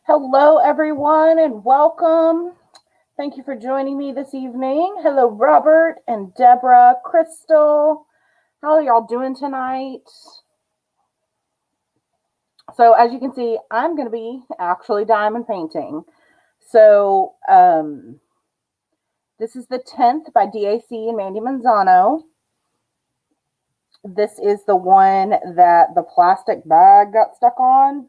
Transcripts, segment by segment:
Hello, everyone, and welcome. Thank you for joining me this evening. Hello, Robert and Deborah, Crystal. How are y'all doing tonight? So, as you can see, I'm going to be actually diamond painting. So, this is the 10th by DAC and Mandy Manzano. This is the one that the plastic bag got stuck on.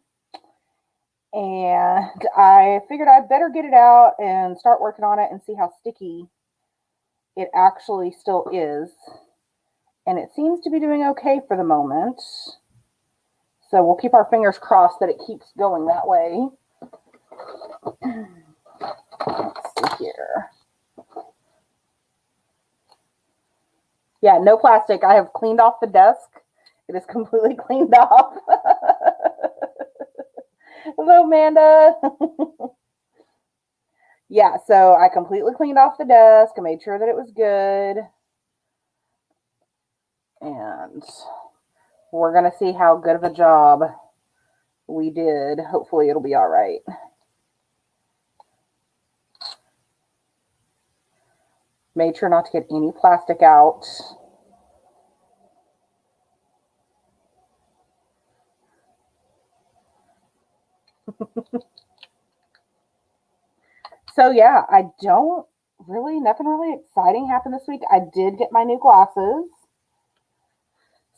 And I figured I'd better get it out and start working on it and see how sticky it actually still is. And it seems to be doing okay for the moment. So we'll keep our fingers crossed that it keeps going that way. Let's see here. Yeah, no plastic. I have cleaned off the desk. It is completely cleaned off. Hello, Amanda. Yeah, so I completely cleaned off the desk. I made sure that it was good. And we're going to see how good of a job we did. Hopefully it'll be all right. Made sure not to get any plastic out. So yeah, nothing really exciting happened this week. I did get my new glasses.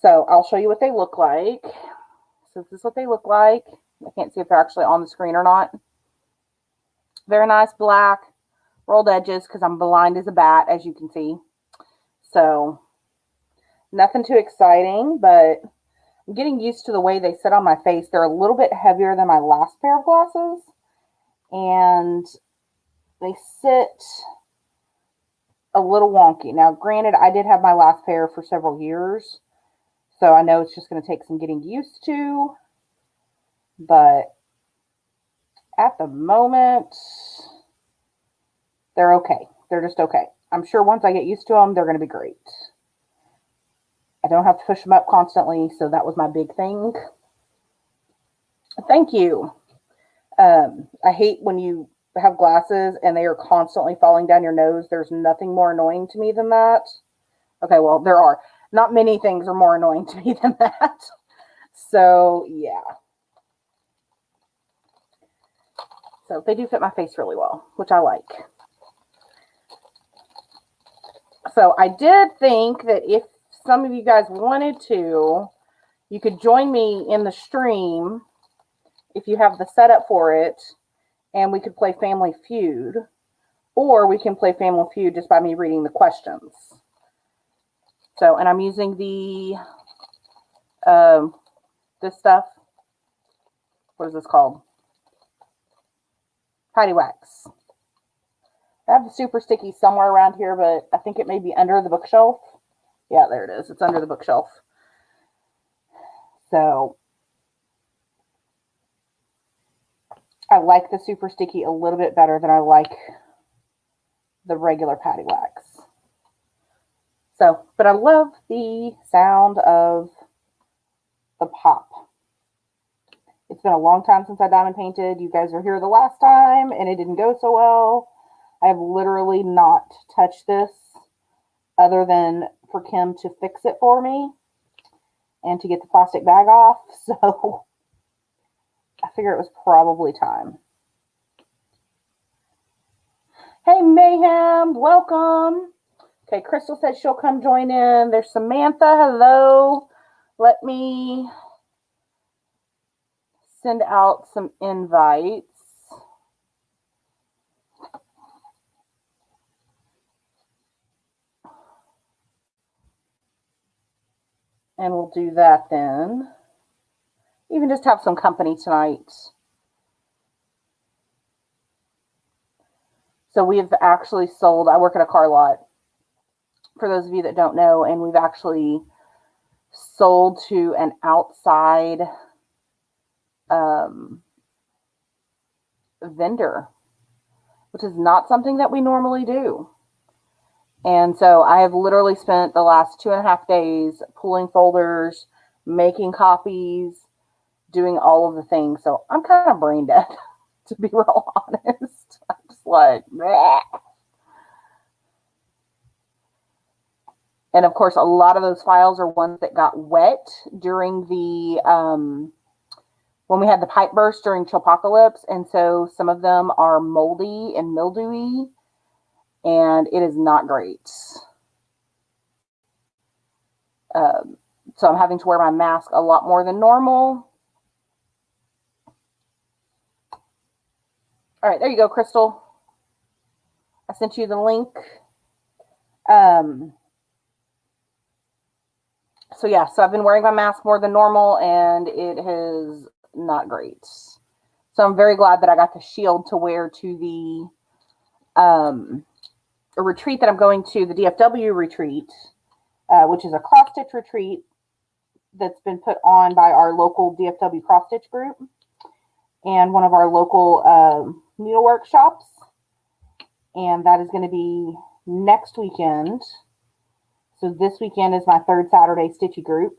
So I'll show you what they look like. So this is what they look like. I can't see if they're actually on the screen or not. Very nice black rolled edges because I'm blind as a bat, as you can see. So nothing too exciting, but I'm getting used to the way they sit on my face. They're a little bit heavier than my last pair of glasses. And they sit a little wonky. Now, granted, I did have my last pair for several years, so I know it's just going to take some getting used to, but at the moment, they're okay. They're just okay. I'm sure once I get used to them, they're going to be great. I don't have to push them up constantly, so that was my big thing. Thank you. I hate when you have glasses and they are constantly falling down your nose. There's nothing more annoying to me than that. Okay, well, there are. Not many things are more annoying to me than that. So, yeah. So, they do fit my face really well, which I like. So, I did think that if some of you guys wanted to, you could join me in the stream if you have the setup for it. And we could play Family Feud, or we can play Family Feud just by me reading the questions. So, and I'm using the, this stuff. What is this called? Patty Wax. I have the super sticky somewhere around here, but I think it may be under the bookshelf. Yeah, there it is. It's under the bookshelf. So, I like the super sticky a little bit better than I like the regular Patty Wax. So, but I love the sound of the pop. It's been a long time since I diamond painted. You guys were here the last time and it didn't go so well. I have literally not touched this other than for Kim to fix it for me and to get the plastic bag off. So I figure it was probably time. Hey, Mayhem, welcome. Okay, Crystal said she'll come join in. There's Samantha, hello. Let me send out some invites. And we'll do that then. Even just have some company tonight. So we have actually sold, I work at a car lot, for those of you that don't know, and we've actually sold to an outside vendor, which is not something that we normally do. And so I have literally spent the last 2.5 days pulling folders, making copies, doing all of the things. So I'm kind of brain dead, to be real honest. I'm just like, bleh. And of course, a lot of those files are ones that got wet during the, when we had the pipe burst during Chilpocalypse. And so some of them are moldy and mildewy, and it is not great. So I'm having to wear my mask a lot more than normal. All right, there you go, Crystal. I sent you the link. So yeah, so I've been wearing my mask more than normal, and it is not great. So I'm very glad that I got the shield to wear to the a retreat that I'm going to, the DFW retreat, which is a cross-stitch retreat that's been put on by our local DFW cross-stitch group and one of our local needle workshops. And that is going to be next weekend. So this weekend is my third Saturday Stitchy group.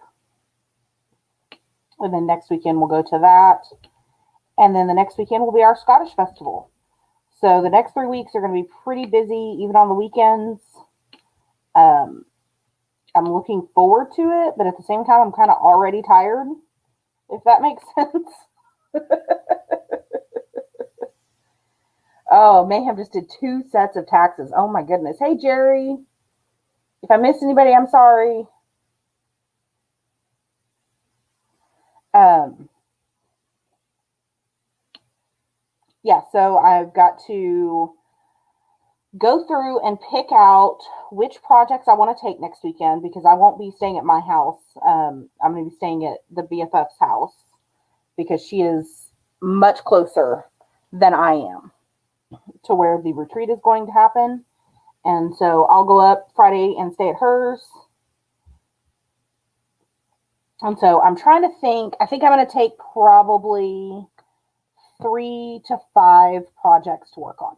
And then next weekend we'll go to that. And then the next weekend will be our Scottish Festival. So the next 3 weeks are going to be pretty busy, even on the weekends. I'm looking forward to it, but at the same time, I'm kind of already tired, if that makes sense. Oh, Mayhem just did 2 sets of taxes. Oh my goodness. Hey, Jerry. If I missed anybody, I'm sorry. Yeah, so I've got to go through and pick out which projects I want to take next weekend, because I won't be staying at my house. I'm going to be staying at the BFF's house because she is much closer than I am to where the retreat is going to happen. And so I'll go up Friday and stay at hers. And so I'm trying to think, I think I'm going to take probably 3 to 5 projects to work on.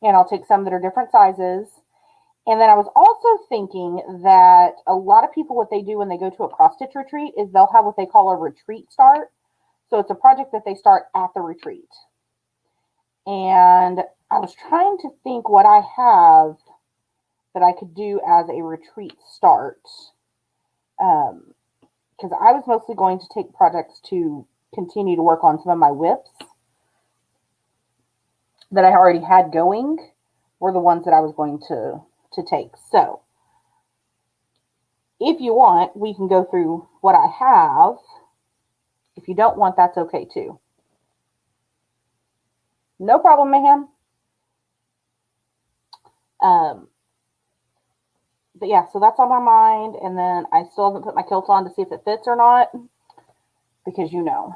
And I'll take some that are different sizes. And then I was also thinking that a lot of people, what they do when they go to a cross-stitch retreat is they'll have what they call a retreat start. So it's a project that they start at the retreat. And I was trying to think what I have that I could do as a retreat start. Because I was mostly going to take projects to continue to work on some of my whips that I already had going, were the ones that I was going to take. So if you want, we can go through what I have. If you don't want, that's okay too. No problem, Mayhem. But yeah, so that's on my mind. And then I still haven't put my kilt on to see if it fits or not, because, you know,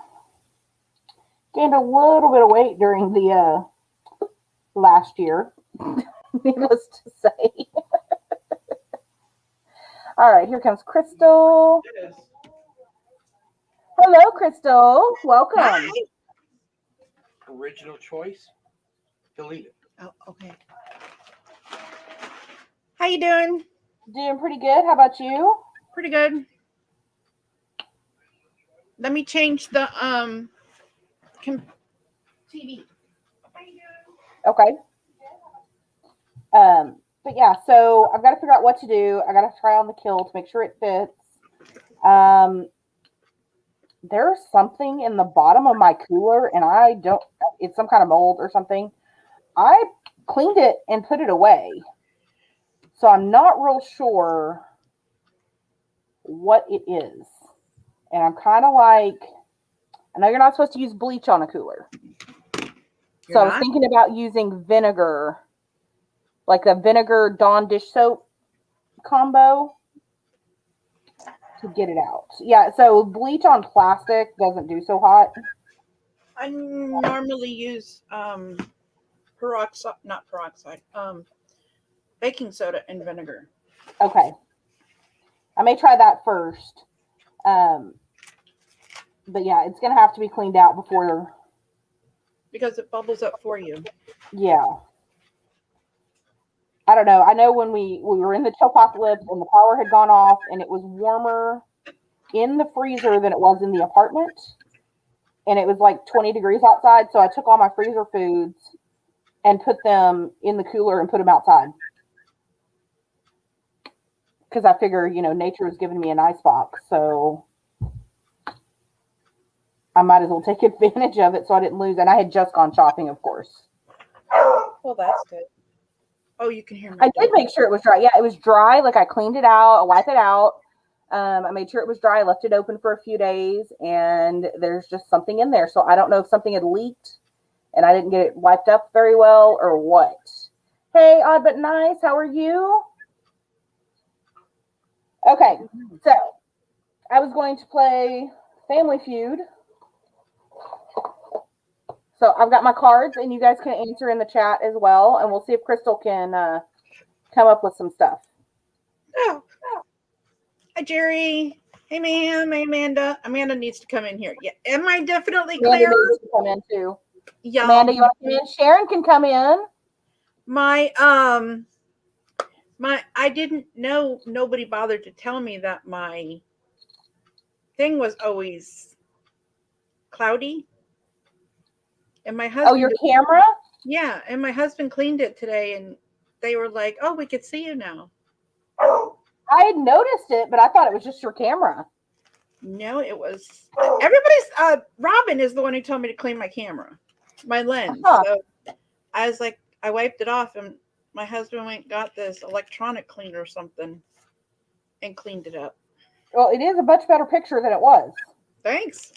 gained a little bit of weight during the last year, needless to say. All right, here comes Crystal. Yes. Hello, Crystal. Welcome. Hi. Original choice. Delete it. Oh, okay. How you doing? Doing pretty good. How about you? Pretty good. Let me change the TV. Okay. But yeah, so I've got to figure out what to do. I got to try on the kilt to make sure it fits. There's something in the bottom of my cooler, and I don't, it's some kind of mold or something. I cleaned it and put it away. So I'm not real sure what it is. And I'm kind of like, I know you're not supposed to use bleach on a cooler. So I was thinking about using vinegar, like the vinegar Dawn dish soap combo, to get it out. Yeah, so bleach on plastic doesn't do so hot. I normally use baking soda and vinegar. Okay. I may try that first. But yeah, it's going to have to be cleaned out before. Because it bubbles up for you. Yeah. I don't know. I know when we were in the Chilpocalypse and the power had gone off and it was warmer in the freezer than it was in the apartment. and it was like 20 degrees outside. So I took all my freezer foods and put them in the cooler and put them outside. Because I figure, nature was giving me an ice box. So I might as well take advantage of it so I didn't lose. And I had just gone shopping, of course. Well, that's good. Oh, you can hear me. I did make sure it was dry. Yeah, it was dry. Like I cleaned it out. I wiped it out. I made sure it was dry. I left it open for a few days. And there's just something in there. So I don't know if something had leaked and I didn't get it wiped up very well or what. Hey, Odd But Nice. How are you? Okay. So I was going to play Family Feud. So I've got my cards, and you guys can answer in the chat as well, and we'll see if Crystal can come up with some stuff. Oh. Hi, Jerry. Hey, ma'am. Hey, Amanda. Amanda needs to come in here. Yeah. Am I definitely Amanda clear? needs to come in too. Yeah. Amanda, you want to come in? Sharon can come in. I didn't know, nobody bothered to tell me that my thing was always cloudy. And my husband. Oh, your camera? Yeah, and my husband cleaned it today, and they were like, "Oh, we could see you now." I had noticed it, but I thought it was just your camera. No, it was everybody's. Robin is the one who told me to clean my camera, my lens. Uh-huh. So I was like, I wiped it off, and my husband went and got this electronic cleaner or something, and cleaned it up. Well, it is a much better picture than it was. Thanks.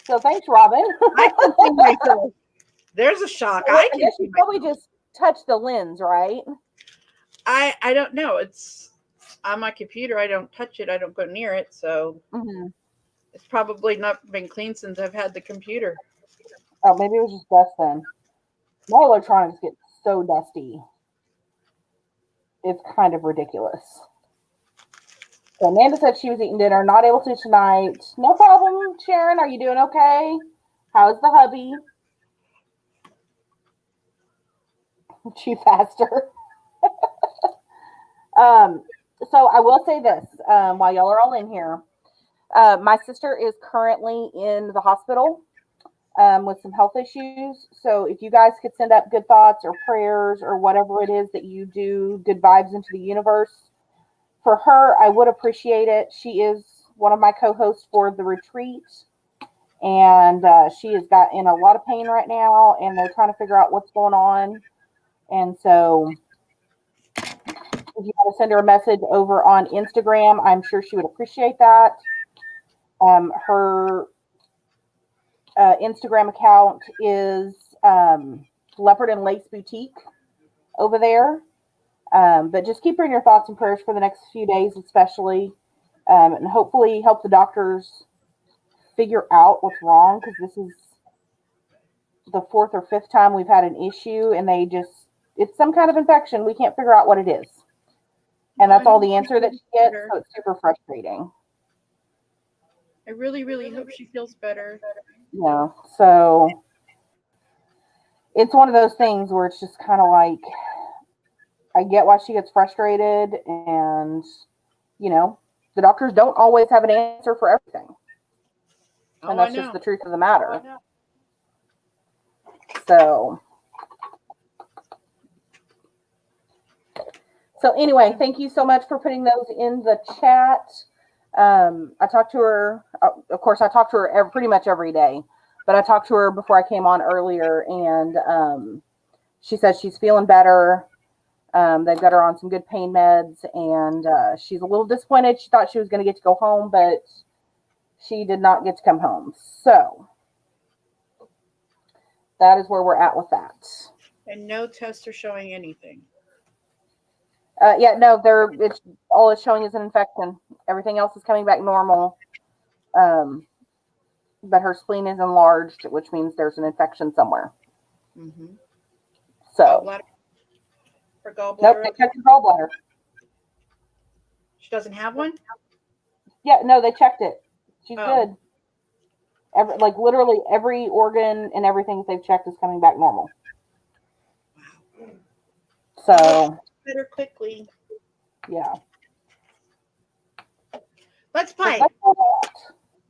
So thanks, Robin. I can see myself. There's a shock. Well, I I guess can you probably just touched the lens, right? I don't know. It's on my computer. I don't touch it. I don't go near it. So it's probably not been cleaned since I've had the computer. Oh, maybe it was just dust then. My electronics get so dusty. It's kind of ridiculous. So Amanda said she was eating dinner, not able to tonight. No problem, Sharon. Are you doing okay? How's the hubby? Chew faster. So I will say this, while y'all are all in here, my sister is currently in the hospital with some health issues. So if you guys could send up good thoughts or prayers or whatever it is that you do, good vibes into the universe for her, I would appreciate it. She is one of my co-hosts for the retreat, and she has got in a lot of pain right now, and they're trying to figure out what's going on. And so if you want to send her a message over on Instagram, I'm sure she would appreciate that. Her Instagram account is Leopard and Lace Boutique over there. But just keep her in your thoughts and prayers for the next few days, especially, and hopefully help the doctors figure out what's wrong, because this is the 4th or 5th time we've had an issue, and it's some kind of infection. We can't figure out what it is. And that's all the answer that she gets, so it's super frustrating. I really, really hope she feels better. Yeah, so it's one of those things where it's just kind of like, I get why she gets frustrated, and, the doctors don't always have an answer for everything. And that's just the truth of the matter. So anyway, thank you so much for putting those in the chat. I talked to her, of course, I talk to her pretty much every day, but I talked to her before I came on earlier, and she says she's feeling better. They've got her on some good pain meds, and she's a little disappointed. She thought she was going to get to go home, but she did not get to come home. So that is where we're at with that. And no tests are showing anything. Yeah, no, all it's showing is an infection. Everything else is coming back normal. But her spleen is enlarged, which means there's an infection somewhere. Mm-hmm. So, gallbladder? Her gallbladder? Nope, they checked her gallbladder. She doesn't have one? Yeah, no, they checked it. She's good. Literally every organ and everything that they've checked is coming back normal. Wow. So better quickly. Yeah. Let's play.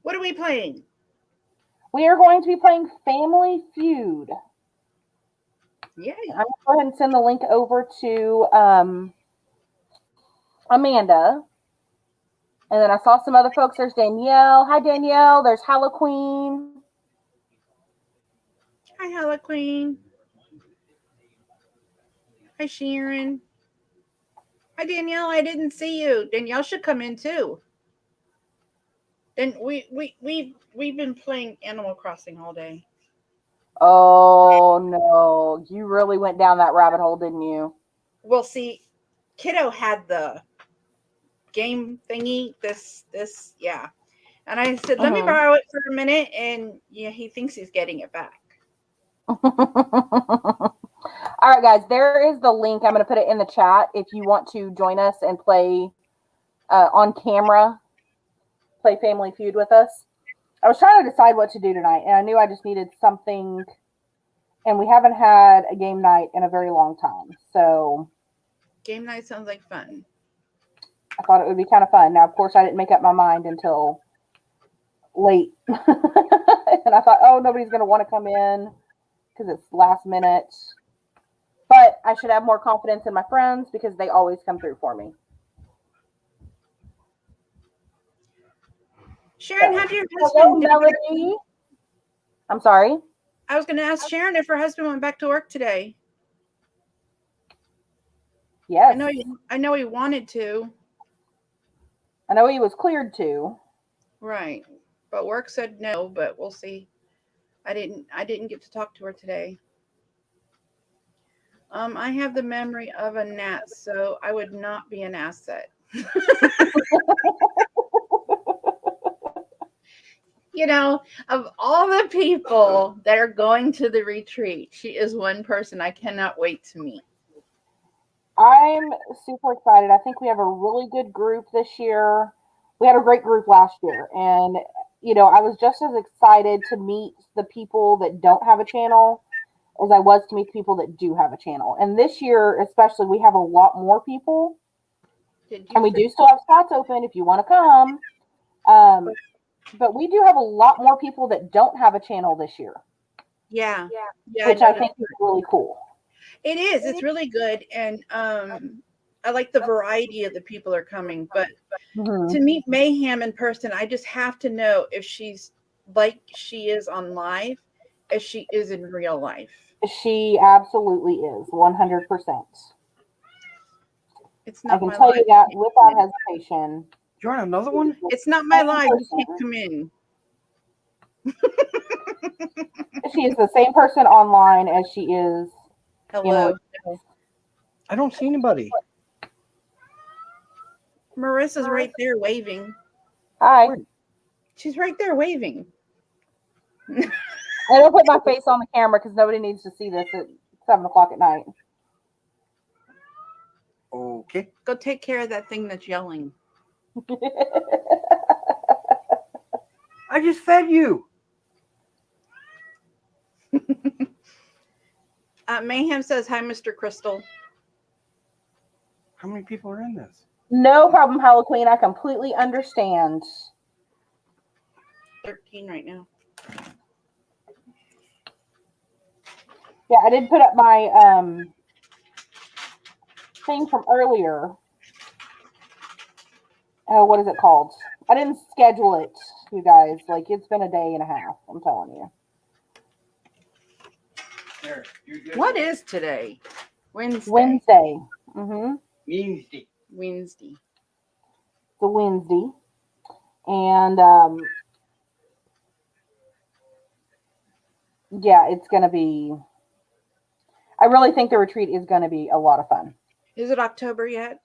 What are we playing? We are going to be playing Family Feud. Yay. I'm going to go ahead and send the link over to Amanda. And then I saw some other folks. There's Danielle. Hi, Danielle. There's Halloween. Hi, Hello Queen. Hi, Sharon. Hi, Danielle. I didn't see you. Danielle should come in too. And we've been playing Animal Crossing all day. Oh, no. You really went down that rabbit hole, didn't you? Well, see, Kiddo had the game thingy. Yeah. And I said, let me borrow it for a minute. And yeah, he thinks he's getting it back. All right, guys, there is the link. I'm going to put it in the chat if you want to join us and play on camera, play Family Feud with us. I was trying to decide what to do tonight, and I knew I just needed something, and we haven't had a game night in a very long time. So Game night sounds like fun. I thought it would be kind of fun. Now, of course, I didn't make up my mind until late. And I thought, oh, nobody's going to want to come in because it's last minute. But I should have more confidence in my friends because they always come through for me. Sharon, So, how did your hello, husband? Melody. I'm sorry. I was going to ask Sharon if her husband went back to work today. Yes. I know he wanted to. I know he was cleared to. Right. But work said no, but we'll see. I didn't get to talk to her today. I have the memory of a gnat, so I would not be an asset. You know, of all the people that are going to the retreat, she is one person I cannot wait to meet. I'm super excited. I think we have a really good group this year. We had a great group last year. And, you know, I was just as excited to meet the people that don't have a channel as I was to meet people that do have a channel. And this year, especially, we have a lot more people. And we do still have spots open if you want to come. But we do have a lot more people that don't have a channel this year. Yeah. Which I think is really cool. It is. It's really good. And I like the variety of the people are coming. But to meet Mayhem in person, I just have to know if she's like she is on live, as she is in real life. She absolutely is, 100%. It's not I can my tell life. you that without hesitation. You want another one? It's not my life. You can't come in. She is the same person online as she is. Hello. You know, I don't see anybody. Marissa's right there waving. Hi. She's right there waving. I don't put my face on the camera because nobody needs to see this at 7 o'clock at night. Okay. Go take care of that thing that's yelling. I just fed you. Mayhem says, hi, Mr. Crystal. How many people are in this? No problem, Hello Queen. I completely understand. 13 right now. Yeah, I did put up my thing from earlier. Oh, what is it called? I didn't schedule it, you guys. Like, it's been a day and a half, I'm telling you. What is today? Wednesday. Wednesday. Wednesday. Wednesday. It's a Wednesday. And, yeah, it's going to be, I really think the retreat is going to be a lot of fun. Is it October yet?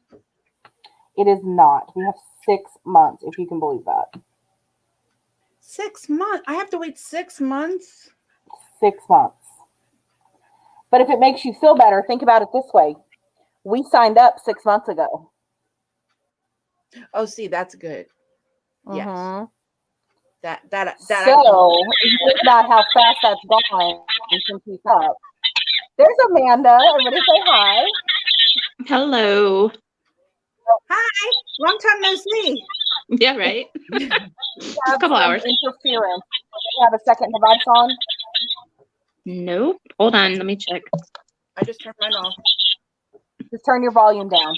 It is not. We have 6 months, if you can believe that. 6 months? I have to wait 6 months? 6 months. But if it makes you feel better, think about it this way. We signed up 6 months ago. Oh, see, that's good. Yes. That So, if you think about how fast that's gone since we up. There's Amanda. Everybody say hi. Hello. Hi. Long time no see. Yeah, right. A couple hours. Interference. you have a second device on? Nope. Hold on. Let me check. I just turned mine off. Just turn your volume down.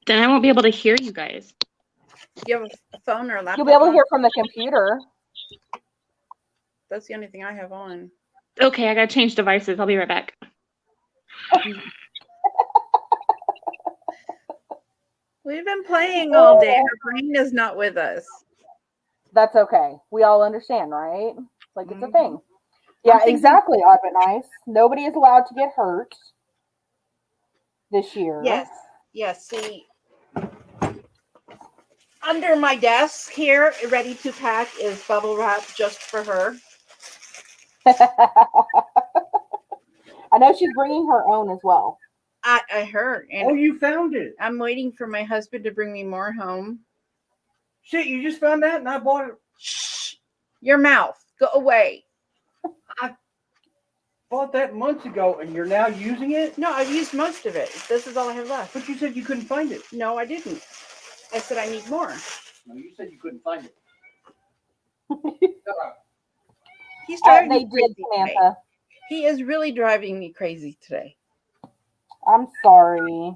Then I won't be able to hear you guys. Do you have a phone or a laptop? You'll be able to on? hear from the computer. That's the only thing I have on. Okay, I gotta change devices. I'll be right back. We've been playing all day. Our brain is not with us. That's okay. We all understand, right? Like it's a Mhm. thing. Yeah, thinking- exactly, Arbit Nice. Nobody is allowed to get hurt this year. Yes. Yes. See, under my desk here, ready to pack, is bubble wrap just for her. I know she's bringing her own as well. I heard, and Oh, you found it. I'm waiting for my husband to bring me more home. Shit, you just found that and I bought it. Shh! Your mouth. Go away. Bought that months ago and you're now using it? No, I've used most of it. This is all I have left. But you said you couldn't find it. No, I didn't. I said I need more. No, you said you couldn't find it. He's driving They me did, crazy today. Samantha. He is really driving me crazy today. I'm sorry.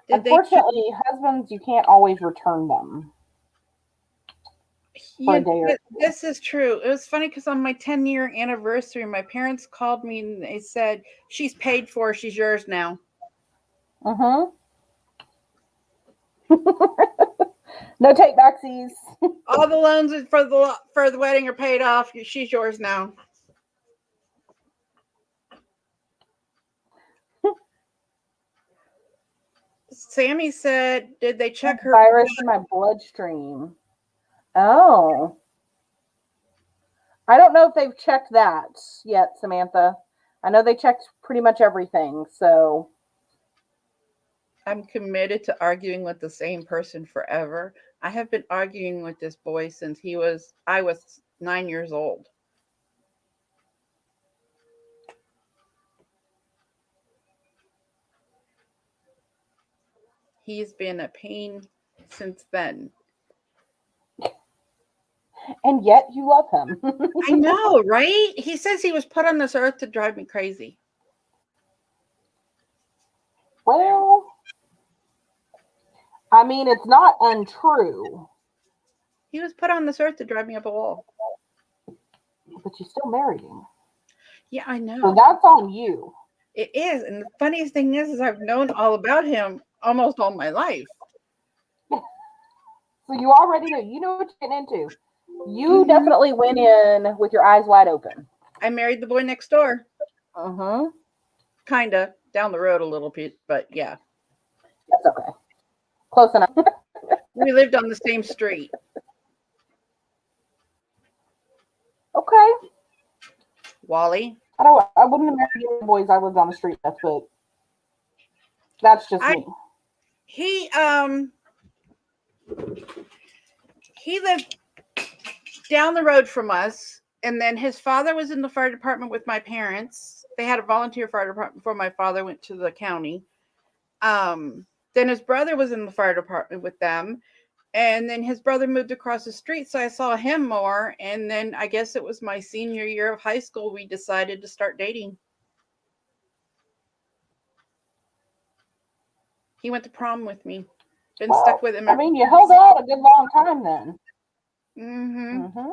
Did they? Unfortunately, husbands, you can't always return them. For a day or two. This is true. It was funny because on my 10-year anniversary, my parents called me and they said, "She's paid for. She's yours now." Mm-hmm. No take backsies. All the loans for the wedding are paid off. She's yours now. Sammy said, "Did they check her Virus in my bloodstream." Oh. I don't know if they've checked that yet, Samantha. I know they checked pretty much everything, so. I'm committed to arguing with the same person forever. I have been arguing with this boy since I was 9 years old. He's been a pain since then. And yet you love him. I know, right? He says he was put on this earth to drive me crazy. Well, I mean, it's not untrue. He was put on this earth to drive me up a wall. But you still married him. Yeah, I So know. that's on you. It is. And the funniest thing is I've known all about him almost all my life. So you already know. You know what you're getting into. You definitely went in with your eyes wide open. I married the boy next door. Mm-hmm. Kind of. Down the road a little bit, but yeah. That's okay. Close enough. We lived on the same street. Okay. Wally. I wouldn't have married the boys I lived on the street with, but that's just me. He lived down the road from us, and then his father was in the fire department with my parents. They had a volunteer fire department before my father went to the county. Then his brother was in the fire department with them, and then his brother moved across the street, so I saw him more. And then I guess it was my senior year of high school, we decided to start dating. He went to prom with me. Been stuck with him. I mean, you held out a good long time then. Mm-hmm. Mm-hmm.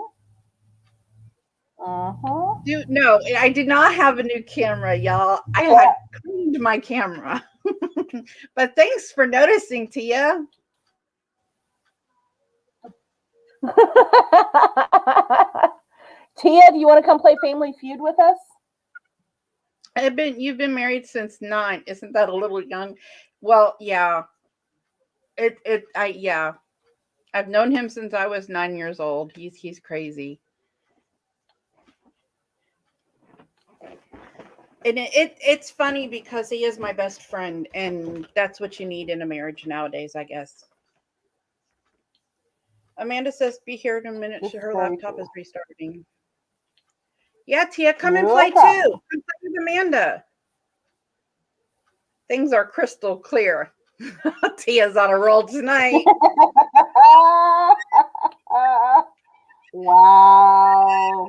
Uh-huh. Dude, no, I did not have a new camera, y'all. I had cleaned my camera. But thanks for noticing, Tia. Tia, do you want to come play Family Feud with us? You've been married since 9. Isn't that a little young? Well, yeah. Yeah. I've known him since I was 9 years old. He's crazy. And it's funny because he is my best friend, and that's what you need in a marriage nowadays, I guess. Amanda says, "Be here in a minute. Her laptop is restarting." Yeah, Tia, come and play too. Come play with Amanda. Things are crystal clear. Tia's on a roll tonight. Wow.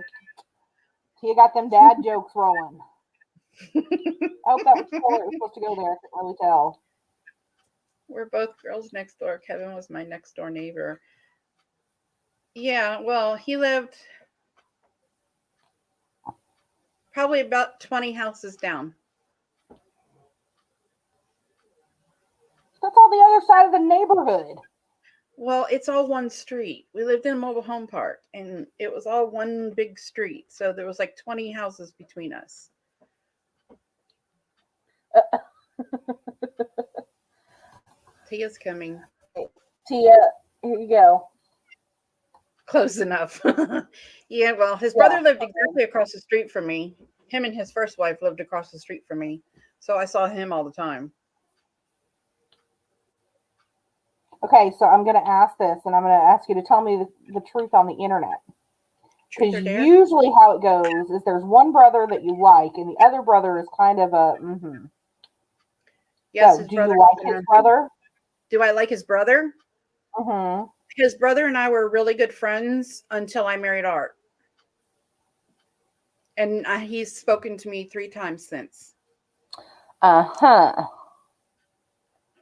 Tia got them dad jokes rolling. I hope that was before it was supposed to go there. I can't really tell. We're both girls next door. Kevin was my next door neighbor. Yeah, well, he lived probably about 20 houses down. That's on the other side of the neighborhood. Well, it's all one street. We lived in a mobile home park, and it was all one big street. So there was like 20 houses between us. Tia's coming. Tia, here you go. Close enough. Yeah, well, his brother lived exactly across the street from me. Him and his first wife lived across the street from me. So I saw him all the time. Okay, so I'm going to ask this, and I'm going to ask you to tell me the truth on the internet. Truth Because or dare? usually how it goes is there's one brother that you like, and the other brother is kind of a Yes, So, his do brother. you like his brother? Do I like his brother? Mm-hmm. His brother and I were really good friends until I married Art. And he's spoken to me 3 times since. Uh-huh.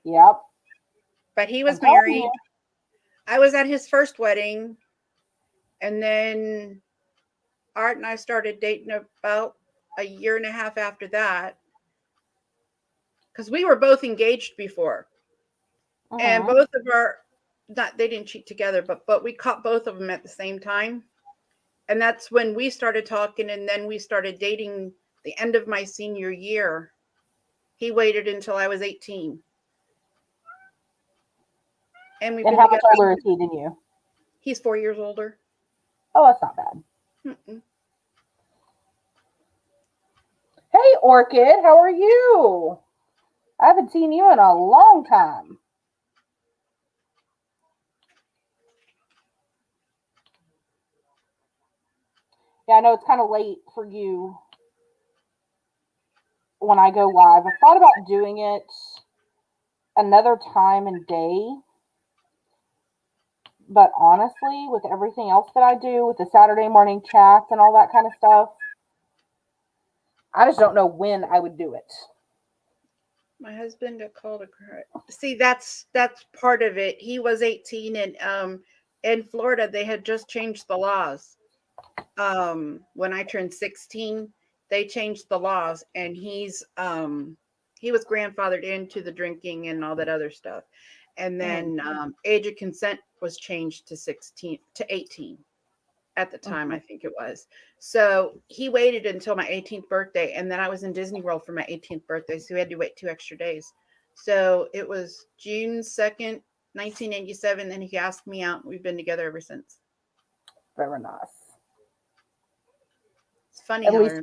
Yep. But he was I'm telling married. you. I was at his first wedding. And then Art and I started dating about a year and a half after that. Because we were both engaged before. And both of they didn't cheat together, but we caught both of them at the same time. And that's when we started talking, and then we started dating the end of my senior year. He waited until I was 18. And we've been how much together. older is he than you? He's 4 years older. Oh, that's not bad. Mm-mm. Hey, Orchid, how are you? I haven't seen you in a long time. Yeah, I know it's kind of late for you when I go live. I thought about doing it another time and day. But honestly, with everything else that I do, with the Saturday morning chats and all that kind of stuff, I just don't know when I would do it. My husband got called a cry. See, that's part of it. He was 18, and in Florida they had just changed the laws. When I turned 16, they changed the laws, and he was grandfathered into the drinking and all that other stuff. And then age of consent was changed to 18 at the time, I think it was. So he waited until my 18th birthday, and then I was in Disney World for my 18th birthday, so we had to wait 2 extra days. So it was June 2nd, 1987, and he asked me out. We've been together ever since. Very nice. It's funny. At least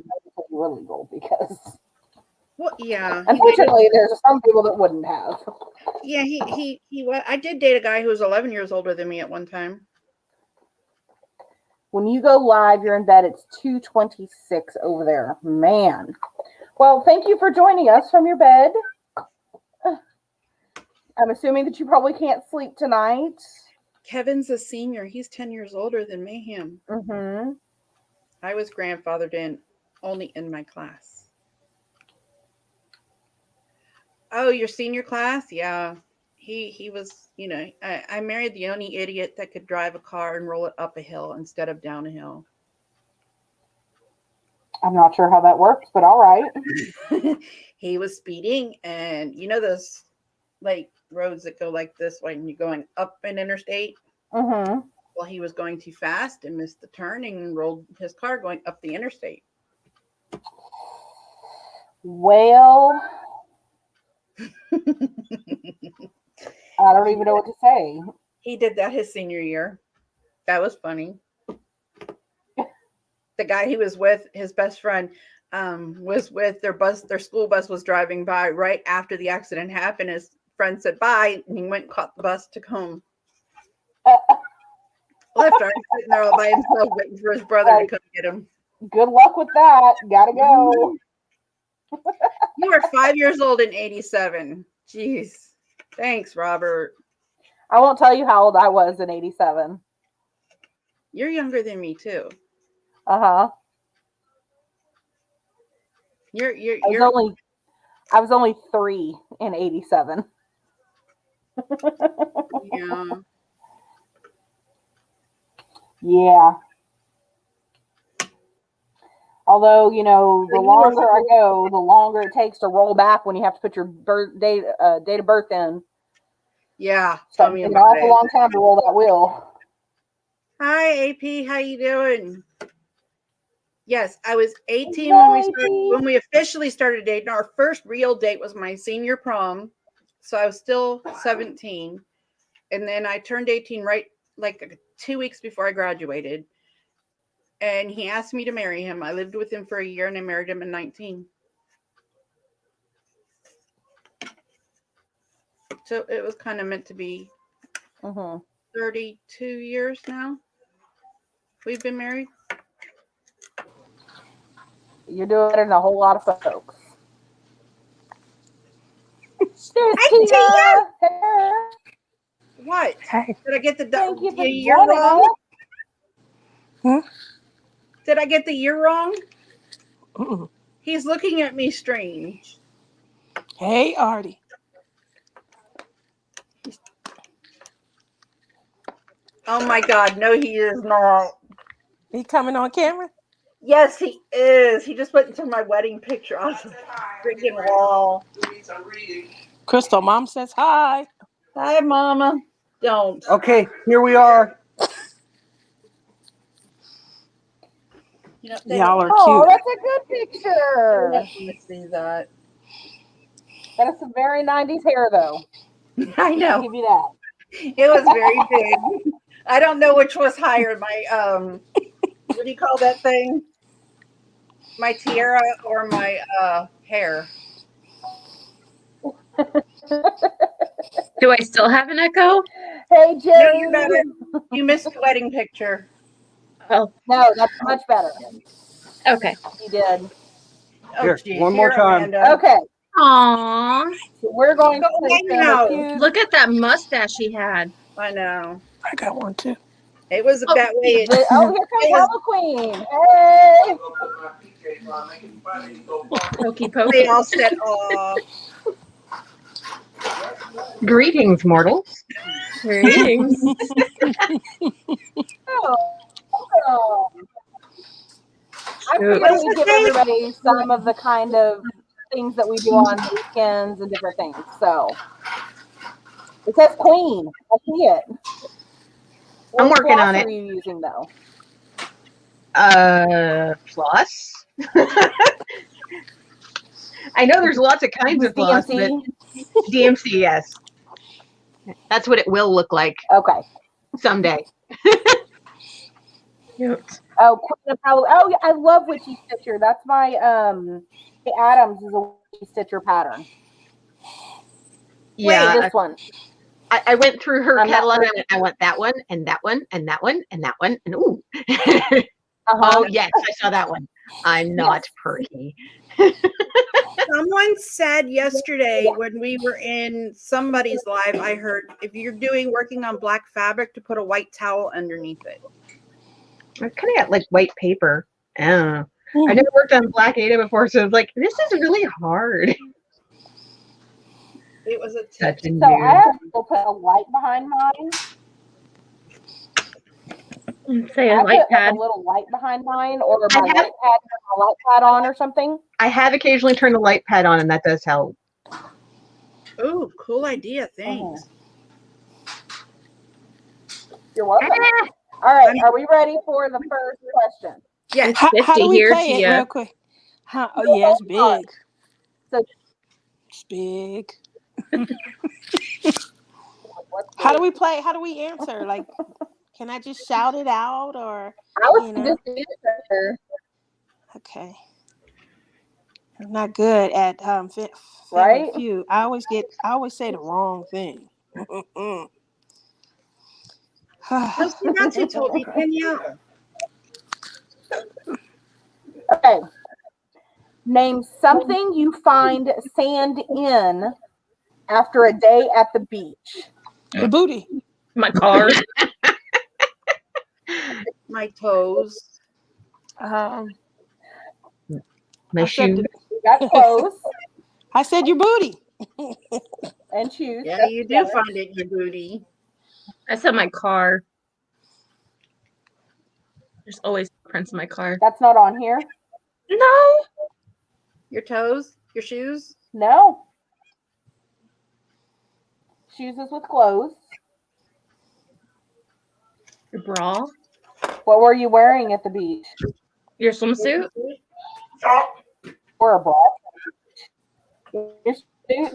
you were legal, because well, yeah. Unfortunately, there's some people that wouldn't have. Yeah, he was. I did date a guy who was 11 years older than me at one time. When you go live, you're in bed. It's 2:26 over there. Man. Well, thank you for joining us from your bed. I'm assuming that you probably can't sleep tonight. Kevin's a senior. He's 10 years older than Mayhem. Mm-hmm. I was grandfathered in only in my class. Oh, your senior class? Yeah. He was, I married the only idiot that could drive a car and roll it up a hill instead of down a hill. I'm not sure how that works, but all right. He was speeding, and those like roads that go like this when you're going up an interstate? Mm-hmm. Well, he was going too fast and missed the turning and rolled his car going up the interstate. Well, I don't even know what to say. He did that his senior year. That was funny. The guy he was with, his best friend, was with their school bus was driving by right after the accident happened. His friend said bye, and he went and caught the bus to home. Left Art sitting there all by himself waiting for his brother to come get him. Good luck with that. Gotta go. You were 5 years old in 87. Jeez. Thanks, Robert. I won't tell you how old I was in 87. You're younger than me too. Uh-huh. You're I was only 3 in 87. yeah. Yeah. Although, you know, the So you longer were- I go, the longer it takes to roll back when you have to put your date of birth in. Yeah. So Tell me it's an about awful it. long time to roll that wheel. Hi, AP. How you doing? Yes, I was 18 Hello, when we officially started dating. Our first real date was my senior prom, so I was still 17, and then I turned 18 right like 2 weeks before I graduated. And he asked me to marry him. I lived with him for a year, and I married him in 19. So it was kind of meant to be. Mm-hmm. 32 years now we've been married. You're doing better than a whole lot of folks. There's Hi, Tia. Hey. What? Hey. Did I get the Thank you for year joining wrong? us. Did I get the year wrong? Mm-mm. He's looking at me strange. Hey, Artie. Oh my God, no, he is not. He coming on camera? Yes, he is. He just went into my wedding picture on the freaking wall. Crystal, Mom says hi. Hi, Mama. Don't. Okay, here we are. You know, Y'all are Oh, cute. that's a good they picture. don't want to see that. That is some very 90s hair, though. I I'll know. give you that. It was very big. I don't know which was higher, my what do you call that thing? My tiara or my hair. Do I still have an echo? Hey, No, Jerry. you got it. You missed the wedding picture. Oh, No, that's much better. okay. You did. Oh, Here, geez. one more Here, time. Amanda. Okay, Aww. so we're going to Go play away now. Family Feud. Look at that mustache he had. I know. I got one too. It was Oh. that way. Oh, here comes It was- Hello Queen. Hey. Pokey they pokey. all said, "Oh, Greetings, mortals. Greetings. Oh. I figured What is we'd the give date? everybody some of the kind of things that we do on weekends and different things. So it says Queen. I see it. I'm What working on gloss it. are you using though? Plus. I know there's lots of kinds of floss, but DMC. DMC, yes. That's what it will look like Okay. someday. Cute. Oh, Queen of Halloween. Oh, yeah, I love Witchy Stitcher. That's my Adams is a Witchy Stitcher pattern. Yeah, This one. I went through her I'm not catalog. sure. I want that one, and that one, and that one, and that one, and ooh. Uh-huh. Oh yes, I saw that one. I'm not perky. Someone said yesterday when we were in somebody's live, I heard if you're working on black fabric to put a white towel underneath it. I kind of got like white paper. I don't know. I Mm. never worked on Black Ada before, so it's like this is really hard. It was a Such tip. a So I noob. actually will put a light behind mine. Say I a put light like pad. a little light behind mine, or I my have- light pad, turn my light pad on, or something. I have occasionally turned the light pad on, and that does help. Oh, cool idea. Thanks. You're welcome. All right, are we ready for the first question? Yes. How do we Here, play it Tia. real quick? Oh, yeah, it's big. So- It's big. What's How do the- we play? How do we answer? Like, can I just shout it out or, I was you know? just answer, Okay. I'm not good at Family right? Feud. I always say the wrong thing. No, see, that's who told me, Danielle. Okay. Name something you find sand in after a day at the beach. The booty. My car. my toes. My I said shoe. the- You got clothes I said your booty. and shoes. Yeah, That's you do together. find it in your booty. I said my car. There's always prints in my car. That's not on here. No. Your toes, your shoes. No. Shoes is with clothes. Your bra. What were you wearing at the beach? Your swimsuit. Or a bra? Your suit?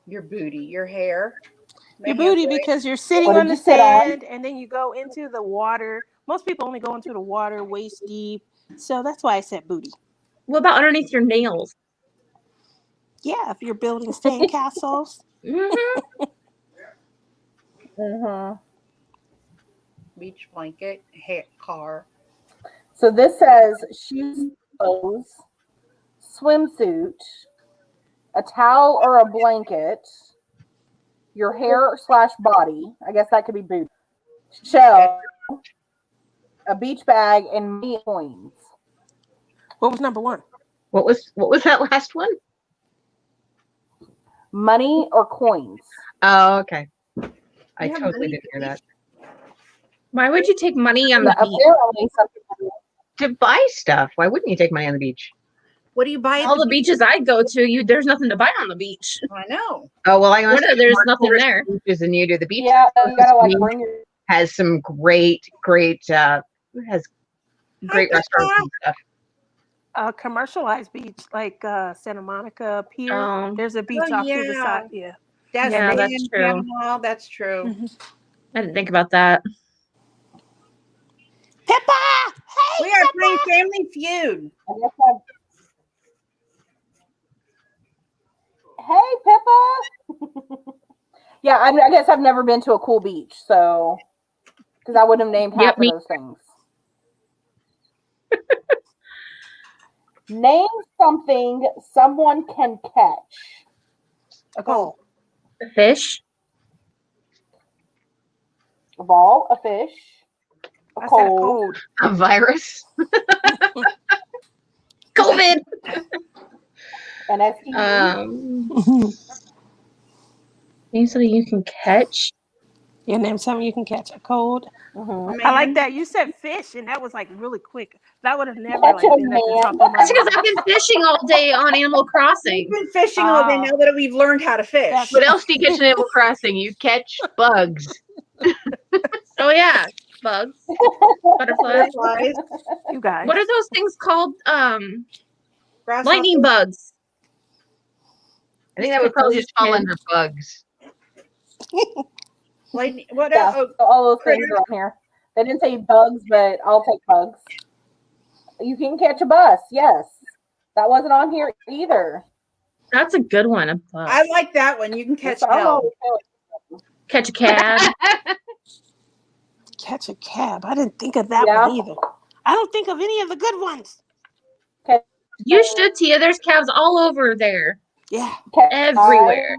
Your booty, your hair. Your My hair booty braid. because you're sitting What did on the you sit on? sand and then you go into the water. Most people only go into the water waist deep. So that's why I said booty. What about underneath your nails? Yeah, if you're building sand castles. Mm-hmm. Mm-hmm. Beach blanket, hair, car. So this says shoes, clothes, swimsuit, a towel or a blanket, your hair / body. I guess that could be booty. Shell, a beach bag, and money coins. What was number one? What was that last one? Money or coins. Oh, okay. I You have totally money didn't hear that. Why would you take money on the beach? Apparently, some people do. To buy stuff. Why wouldn't you take money on the beach? What do you buy at All the the beaches I go to, there's nothing to buy on the beach. I know. Oh well, I honestly There's more nothing tourist there. beaches than you do. The beach Yeah, you gotta like to me bring your. has some great has great restaurants and stuff. Commercialized beach like Santa Monica Pier. Oh, There's a beach Oh, off to the yeah. side. Yeah. That's Yeah, that's in true. Panama. That's true. Mhm. I didn't think about that. Pippa! Hey, We are Pippa! playing Family Feud. I guess Hey, Pippa. Yeah, I guess I've never been to a cool beach, so because I wouldn't have named half Yep, of me- those things. Name something someone can catch. A goal. A fish. A ball, a fish, a I said cold, cold. A virus. COVID. an STD. Name something you can catch. Yeah, name something you can catch. A cold. Mhm. I like Man. that. You said fish, and that was like really quick. That would have never Catch like a been at the man. top of my That's because mind. I've been fishing all day on Animal Crossing. We've been fishing all day Oh. now that we've learned how to fish. That's- What else do you catch in Animal Crossing? You catch bugs. Oh yeah, bugs, butterflies. Butterflies, You guys. What are those things called? grasshoppers. Lightning bugs. I think that would probably just fall under bugs. Lightning. What Yeah, else? so all those things critters. are on here. They didn't say bugs, but I'll take bugs. You can catch a bus, yes. That wasn't on here either. That's a good one. A bug. I like that one. You can catch I don't hell. always feel it. Catch a cab. Catch a cab. I didn't think of that Yeah. one either. I don't think of any of the good ones. You should, Tia. There's cabs all over there. Yeah. Catch Everywhere.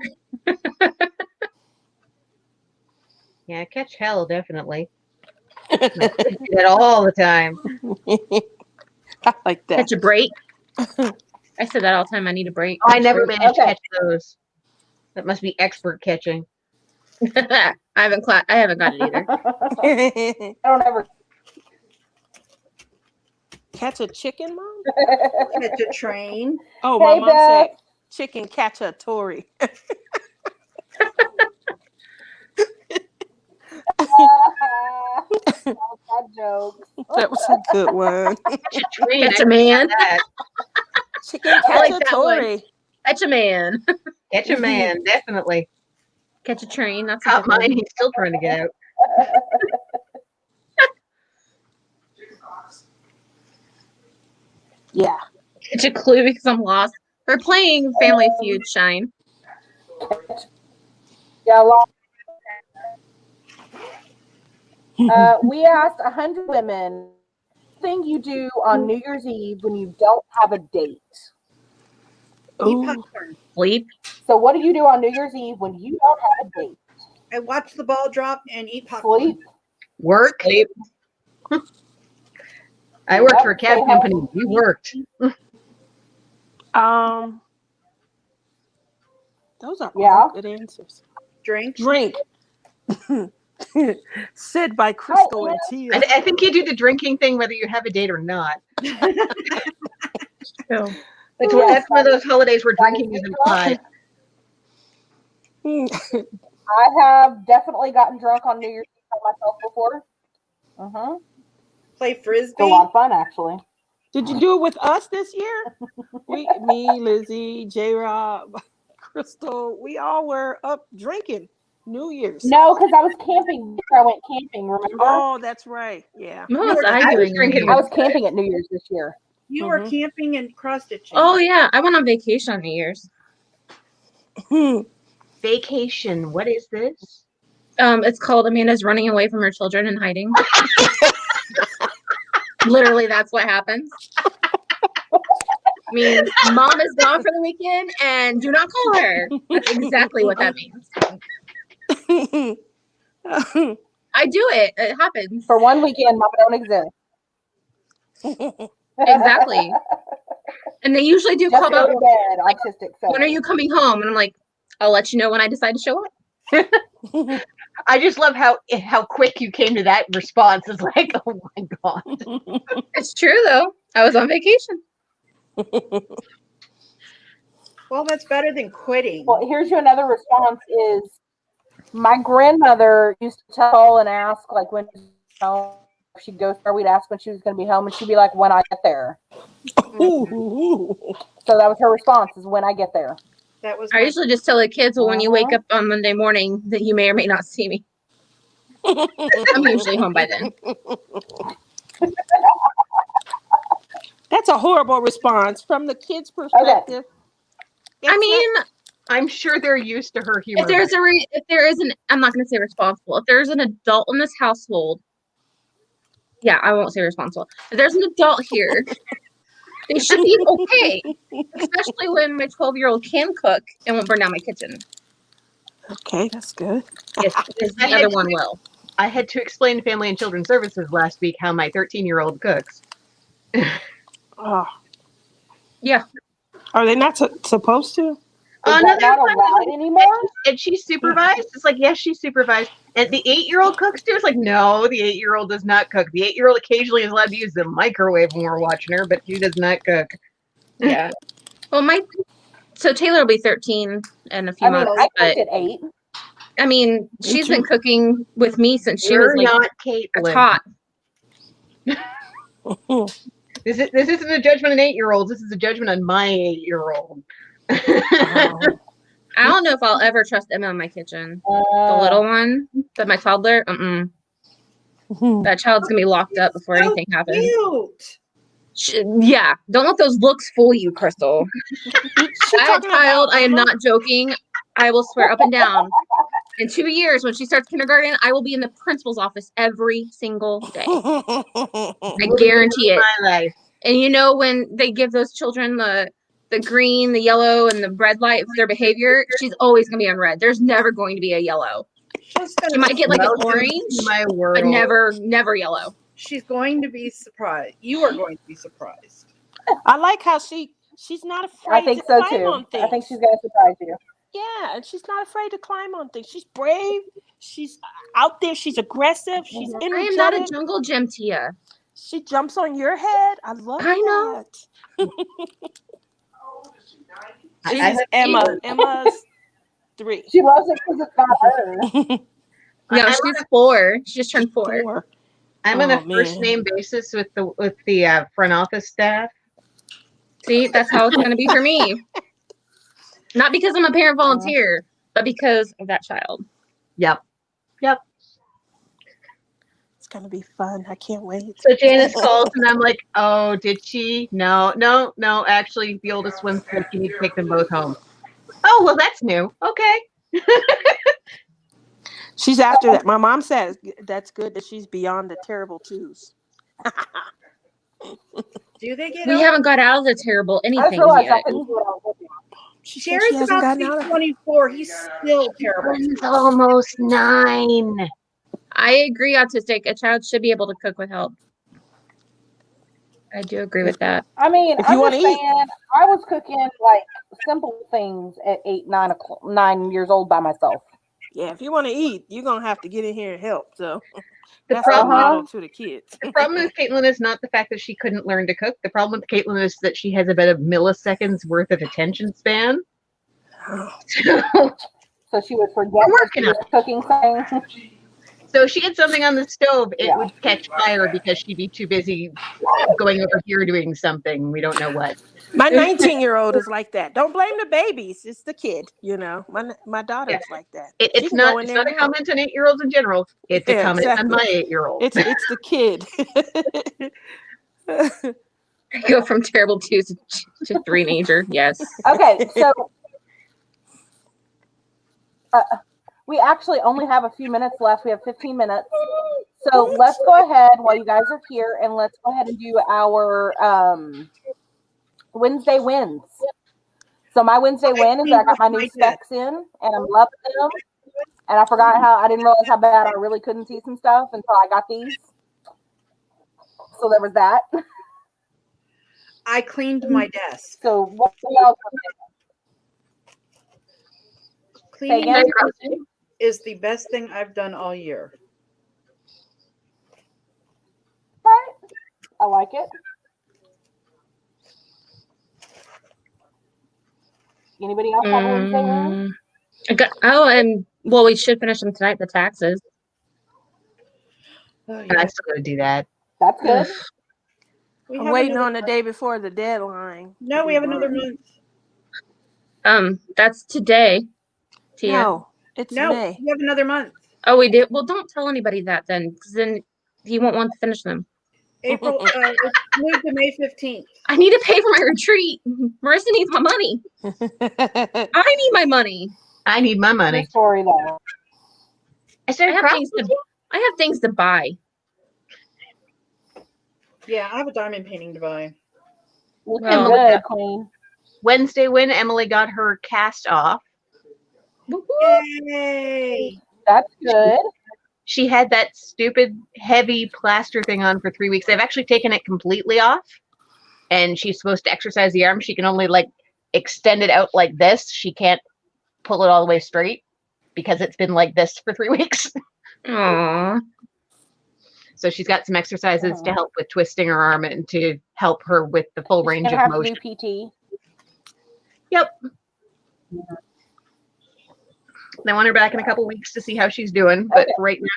Yeah, catch hell, definitely. I do that all the time. I like that. Catch a break. I said that all the time. I need a break. Oh, I never managed to Okay. catch those. That must be expert catching. I haven't got it either. I don't ever. Catch a chicken, Mom? Catch a train. Oh, my Hey, mom Beth. said chicken catch a Tory. That joke. That was a good one. Catch a train. Catch I a man. that. Chicken I catch like a that one. Tory. Catch a man. Catch a man, definitely. Catch a train. That's a Caught good one. mine. He's still trying to get out. Yeah. Catch a clue because I'm lost. We're playing Family Feud, Shine. Yeah, we asked 100 women thing you do on New Year's Eve when you don't have a date. Eat Ooh. popcorn. Sleep. So what do you do on New Year's Eve when you don't have a date? I watch the ball drop and eat popcorn. Sleep. Work. Sleep. I worked Yep, for a cab stay company. home. You worked. Those are Yeah. all good answers. Drink. Drink. Said by Crystal and Tia. I think you do the drinking thing whether you have a date or not. So, That's, Yes, that's one of those holidays where that is drinking is correct. implied. I have definitely gotten drunk on New Year's Eve by myself before. Play It's frisbee. a lot of fun, actually. Did you do it with us this year? Me, Lizzie, J-Rob, Crystal, we all were up drinking New Year's. No, because I was camping. I went camping, remember? Oh, that's right. Yeah. what was I I was doing? drinking I was camping at New Year's this year. You were camping and cross stitching. Oh yeah, I went on vacation on New Year's. Vacation. What is this? It's called Amanda's running away from her children and hiding. Literally, that's what happens. Means mom is gone for the weekend and do not call her. That's exactly what that means. I do it. It happens. For one weekend, Mama don't exist. Exactly. And they usually do Just call go out, to bed, autistic. when are you coming home? And I'm like, I'll let you know when I decide to show up. I just love how quick you came to that response. It's like, oh my god. It's true though. I was on vacation. Well, that's better than quitting. Well, here's your another response is my grandmother used to tell and ask, like, when she'd go somewhere, we'd ask when she was going to be home, and she'd be like, when I get there. Ooh. So that was her response, is when I get there. That was I my- usually just tell the kids, well, when you wake up on Monday morning, that you may or may not see me. I'm usually home by then. That's a horrible response from the kids' perspective. I mean, I'm sure they're used to her humor. if there is an, I'm not going to say responsible. If there's an adult in this household, yeah, I won't say responsible. If there's an adult here, they should be okay. Especially when my 12-year-old can cook and won't burn down my kitchen. Okay, that's good. Yes, because the other one will. I had to explain to Family and Children's Services last week how my 13-year-old cooks. Oh. Yeah. Are they not supposed to? Is that not allowed anymore? And she's supervised. It's like, yes, she's supervised. And the 8-year-old cooks too. It's like, no, the 8-year-old does not cook. The 8-year-old occasionally is allowed to use the microwave when we're watching her, but she does not cook. Yeah. Well, so Taylor will be 13 in a few months. I But cooked at 8. I mean, she's been cooking with me since she You're was like not a Caitlin. tot. This isn't a judgment on 8-year-olds. This is a judgment on my 8-year-old. I don't know if I'll ever trust Emma in my kitchen. The little one, my toddler. That child's gonna be locked up before anything happens. Cute. Yeah, don't let those looks fool you, Crystal. That child, I am not joking. I will swear up and down. In 2 years, when she starts kindergarten, I will be in the principal's office every single day. I guarantee it. My life. And you know when they give those children the green, the yellow, and the red light for their behavior, she's always gonna be on red. There's never going to be a yellow. She might get like an orange, my world. but never yellow. She's going to be surprised. You are going to be surprised. I like how she's not afraid I think to so climb too. on things. I think she's going to surprise you. Yeah, and she's not afraid to climb on things. She's brave. She's out there. She's aggressive. She's energetic. I am not a jungle gym, Tia. She jumps on your head. I love I know. that. She's Emma. Emma's 3. She loves it because it's not her. No, she's 4. She just turned 4. I'm on a first name basis with the front office staff. See, that's how it's going to be for me. Not because I'm a parent volunteer, but because of that child. Yep. It's going to be fun. I can't wait. So Janice calls and I'm like, oh, did she? No. Actually, the oldest one's sick. You need to take them both home. Oh, well, that's new. Okay. She's after that. My mom says that's good that she's beyond the terrible twos. Do they get We out? haven't got out of the terrible I just anything realized I yet. couldn't do what I was looking at. Sherry's about to be 24. He's still terrible. One's almost 9. I agree, autistic. A child should be able to cook with help. I do agree with that. I mean, If you I'm wanna just saying, I was cooking like simple things at 8, 9 years old by myself. Yeah, if you want to eat, you're gonna have to get in here and help. So The that's the problem, motto to the kids. the problem with Caitlin is not the fact that she couldn't learn to cook. The problem with Caitlin is that she has about a milliseconds worth of attention span. So she would forget We're that she working on was cooking something. So if she had something on the stove, it Yeah. would catch fire because she'd be too busy going over here doing something. We don't know what. My 19-year-old is like that. Don't blame the babies. It's the kid. You know, my daughter is like that. She It's can go not. in It's there not a and help. comment on 8-year-olds in general. It's a Yeah, comment on exactly. my 8-year-old. It's the kid. Go from terrible twos to three-nager. Yes. Okay, so we actually only have a few minutes left. We have 15 minutes. So let's go ahead while you guys are here and let's go ahead and do our Wednesday wins. So my Wednesday win is that I got my new specs in and I'm loving them. And I didn't realize how bad I really couldn't see some stuff until I got these. So there was that. I cleaned my desk. So what do y'all Cleaning again? my desk is the best thing I've done all year. Right? I like it. Anybody else have a Wednesday win? And well, we should finish them tonight. The taxes. Oh, And I still got to do that. That's good. I'm waiting on the day before the deadline. No, we have another month. That's today. Tia. No, it's No, May. we have another month. Oh, we did. Well, don't tell anybody that then, because then he won't want to finish them. April. It's moved to May 15th. I need to pay for my retreat. Marissa needs my money. I need my money. I need my money. Good story though. I started crying. I have things to buy. Yeah, I have a diamond painting to buy. Looking Well, good, Queen. Wednesday when Emily got her cast off, Yay! That's good. she had that stupid heavy plaster thing on for 3 weeks. They've actually taken it completely off, and she's supposed to exercise the arm. She can only like extend it out like this. She can't pull it all the way straight because it's been like this for 3 weeks. Aww. So she's got some exercises to help with twisting her arm and to help her with the full range Gonna of have to motion. do PT. Yep. They want her back in a couple weeks to see how she's doing, but right now.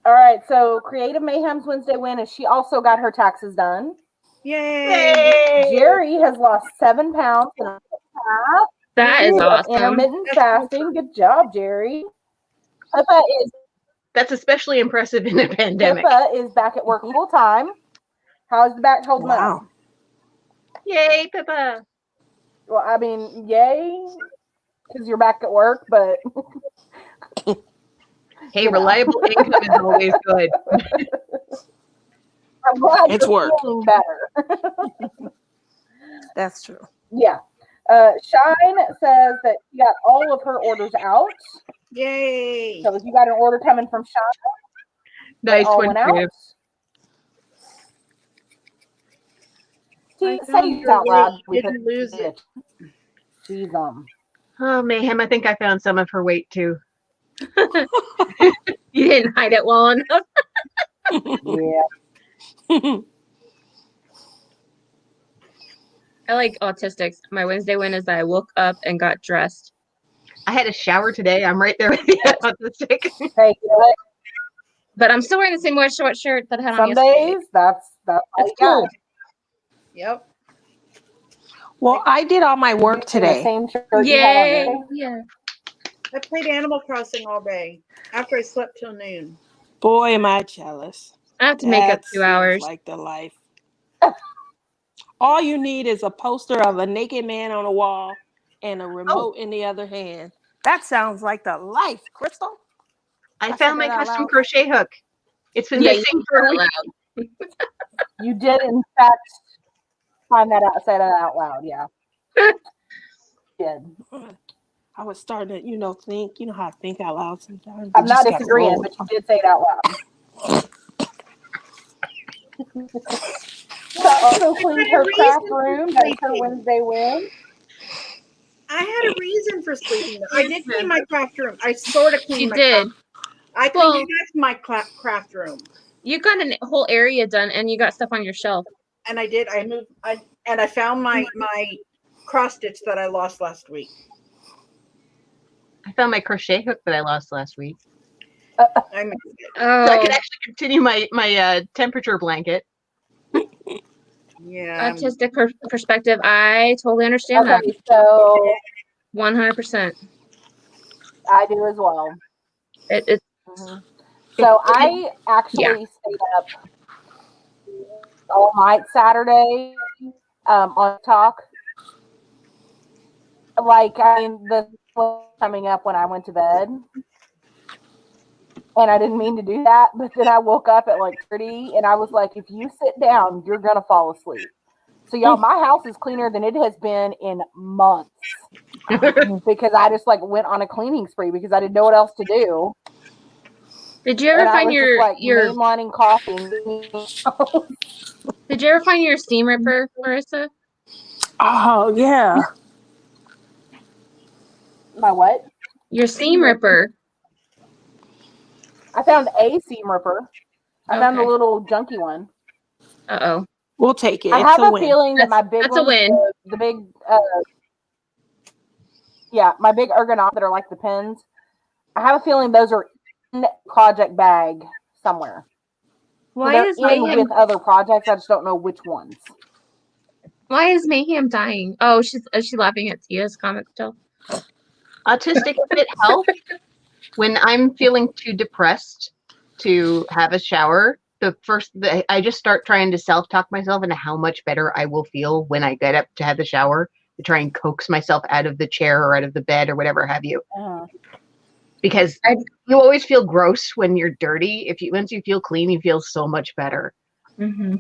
All right, so Creative Mayhem's Wednesday win is she also got her taxes done. Yay! Jerry has lost 7 pounds in a half. That is awesome. Intermittent fasting. Good job, Jerry. Pippa That's impressive in a pandemic. is back at work full time. How's the back holding up? Yay, Pippa. Well, I mean, yay, because you're back at work, but Hey, reliable income is always good. I'm glad It's you're work. feeling better. That's true. Yeah. Shine says that she got all of her orders out. Yay! So if you got an order coming from Shine, Nice all one, went out. Creative. Say found it your out loud. weight. We Didn't lose it. She's Oh, Mayhem, I think I found some of her weight too. You didn't hide it well enough. yeah. I like autistics. My Wednesday win is that I woke up and got dressed. I had a shower today. I'm right there with you on the stick. Hey, you know what? But I'm still wearing the same white short shirt that I had on Some yesterday. days that's all It's you got. cool. Yep. Well, I did all my work The today. same shirt you had on Yay! yesterday. Yeah. I played Animal Crossing all day after I slept till noon. Boy, am I jealous. I have to make up That 2 hours. seems like the life. All you need is a poster of a naked man on a wall and a remote in the other hand. That sounds like the life, Crystal. I I found said my that out custom loud. crochet hook. It's been Yeah, missing you for a said it week. loud. You did, in fact, find that out, say that out loud. Yeah. did. I was starting to, think. You know how I think out loud sometimes. I'm not disagreeing, but you did say it out loud. So I also cleaned her craft room. That was her Wednesday win. I had a reason for sleeping. I did clean my craft room. I sort of cleaned She my did. craft. I cleaned half my craft room. You got a whole area done, and you got stuff on your shelf. And I did. I moved. I found my cross stitch that I lost last week. I found my crochet hook that I lost last week. I missed it. Oh, So I could actually continue my temperature blanket. Yeah. autistic perspective. I totally understand Okay, that. so 100%. I do as well. It's So I actually stayed up all night Saturday on talk. Like, I mean, the was coming up when I went to bed. And I didn't mean to do that, but then I woke up at like 30 and I was like, if you sit down, you're going to fall asleep. So, y'all, my house is cleaner than it has been in months because I just like went on a cleaning spree because I didn't know what else to do. Did you ever And I find was your just like mainlining coffee? Did you ever find your seam ripper, Marissa? Oh, yeah. My what? Your seam ripper. I found a seam ripper. I found the Okay. little junky one. Uh-oh. We'll take it. I It's have a win. feeling that my big That's a one, win. the big, my big ergonomics that are like the pins. I have a feeling those are in project bag somewhere. Why They're is in Mayhem with other projects. I just don't know which ones. dying? Oh, is she laughing at Tia's comment still? Autistic fit help when I'm feeling too depressed to have a shower. I just start trying to self-talk myself into how much better I will feel when I get up to have the shower, to try and coax myself out of the chair or out of the bed or whatever have you. Because you always feel gross when you're dirty. Once you feel clean, you feel so much better. Mm-hmm.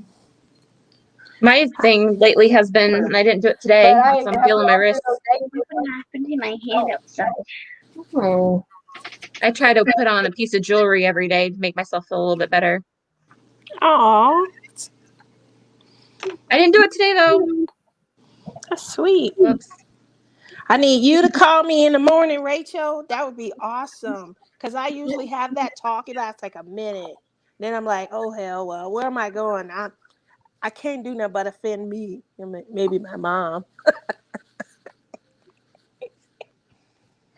My thing lately has been, and I didn't do it today, so I'm feeling my wrist. My hand outside. Oh, I try to put on a piece of jewelry every day to make myself feel a little bit better. Aw, I didn't do it today, though. that's sweet. Whoops. I need you to call me in the morning, Rachel. That would be awesome. Because I usually have that talk. It lasts like a minute. Then I'm like, oh, hell, well, where am I going? I can't do nothing but offend me and maybe my mom.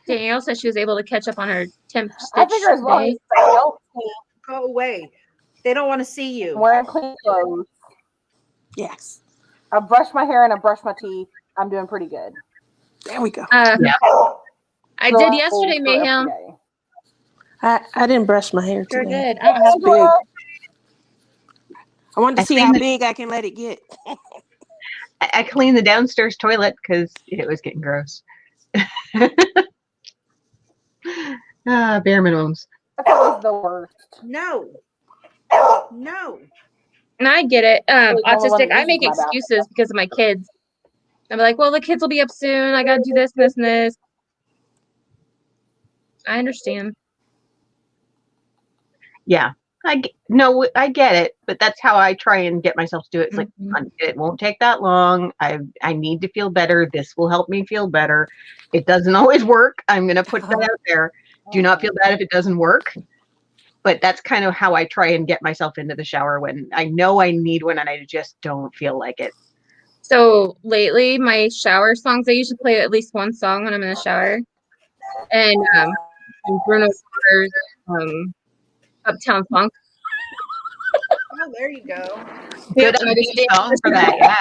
Danielle said she was able to catch up on her temp I stitch figure as long as day. they don't see Go away. They don't want to see you. wearing clean clothes. Yes. I brushed my hair and I brushed my teeth. I'm doing pretty good. There we go. I did yesterday, For every Mayhem. day. I didn't brush my hair Sure today. did. It's big. Angela, I wanted to see how big I can let it get. I cleaned the downstairs toilet because it was getting gross. Bare minimums. that's always the worst. No. No. And I get it. I'm the only one Autistic, that I uses make my bathroom. excuses because of my kids. I'm like, well, the kids will be up soon. I got to do this, this, and this. I understand. Yeah. I get it, but that's how I try and get myself to do it. It's like, it won't take that long. I need to feel better. This will help me feel better. It doesn't always work. I'm going to put that out there. Do not feel bad if it doesn't work. But that's kind of how I try and get myself into the shower when I know I need one and I just don't feel like it. So lately, my shower songs, I usually play at least one song when I'm in the shower. And Bruno Mars, Uptown Funk. Oh, there you go. Good and I just dance song for that, yeah.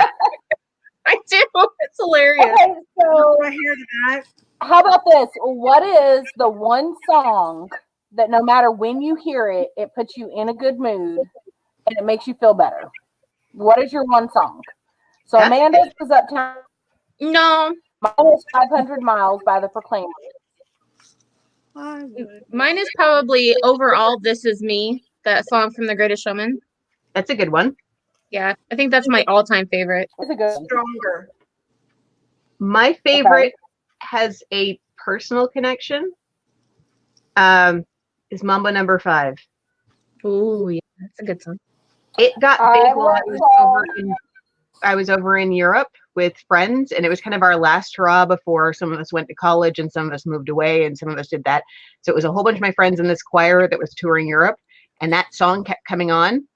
I do. It's hilarious. Okay, so I hear that. how about this? What is the one song that no matter when you hear it, it puts you in a good mood and it makes you feel better? What is your one song? So That's Amanda's is Uptown. No, Mine is 500 Miles by the Proclaimers. mine is probably overall This Is Me, that song from The Greatest Showman. That's a good one. Yeah, I think that's my all-time favorite. It's a good one. Stronger. My favorite has a personal connection is Mambo Number 5. Ooh, yeah, that's a good song. It got I big while was I was over in Europe with friends, and it was kind of our last hurrah before some of us went to college and some of us moved away and some of us did that. So it was a whole bunch of my friends in this choir that was touring Europe, and that song kept coming on.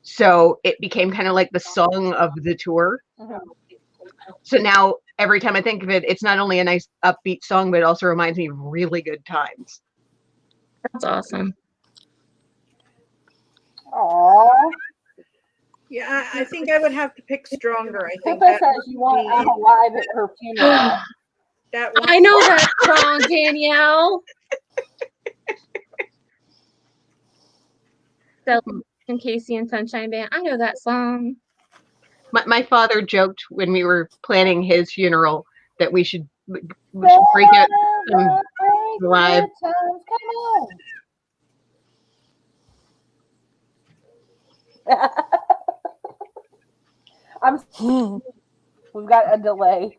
So it became kind of like the song of the tour. So now every time I think of it, it's not only a nice upbeat song, but it also reminds me of really good times. That's awesome. Aw. Yeah, I think I would have to pick Stronger. I think Pippa that says you want Anna live at her funeral. that one. I know that song, Danielle. And Casey and Sunshine Band. I know that song. My father joked when we were planning his funeral that we should break out some live. Come on. We've got a delay.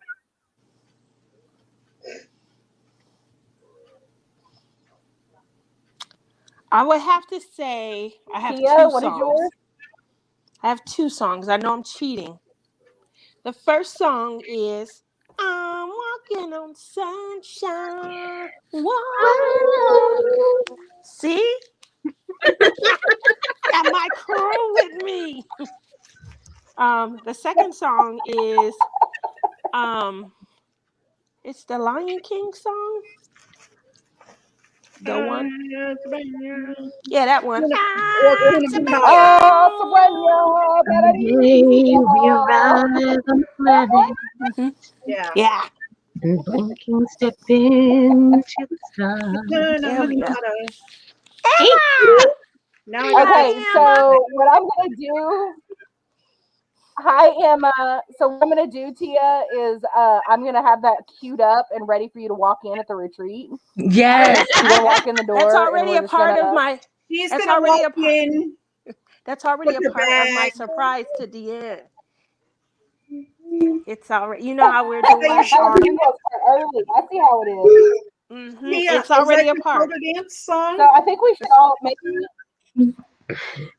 I would have to say I have Tia, two what is songs. yours? I have two songs. I know I'm cheating. The first song is I'm walking on sunshine. Whoa. See? Got my crew with me. The second song is it's the Lion King song. The one. Yeah, that one. Yeah. Yeah. And blinking step into the sun. Now I got Okay, so what I'm gonna do. Hi, Emma. So what I'm gonna do, Tia, is I'm gonna have that queued up and ready for you to walk in at the retreat. Yes. You're gonna walk in the door. That's and already we're a just part gonna- of my. He's That's gonna already walk in. That's already a With the part of my bag. surprise to Deanne. It's already. You know how we're doing I our. see how it is. Tia, It's already is a that part. your dance song? So I think we should all maybe.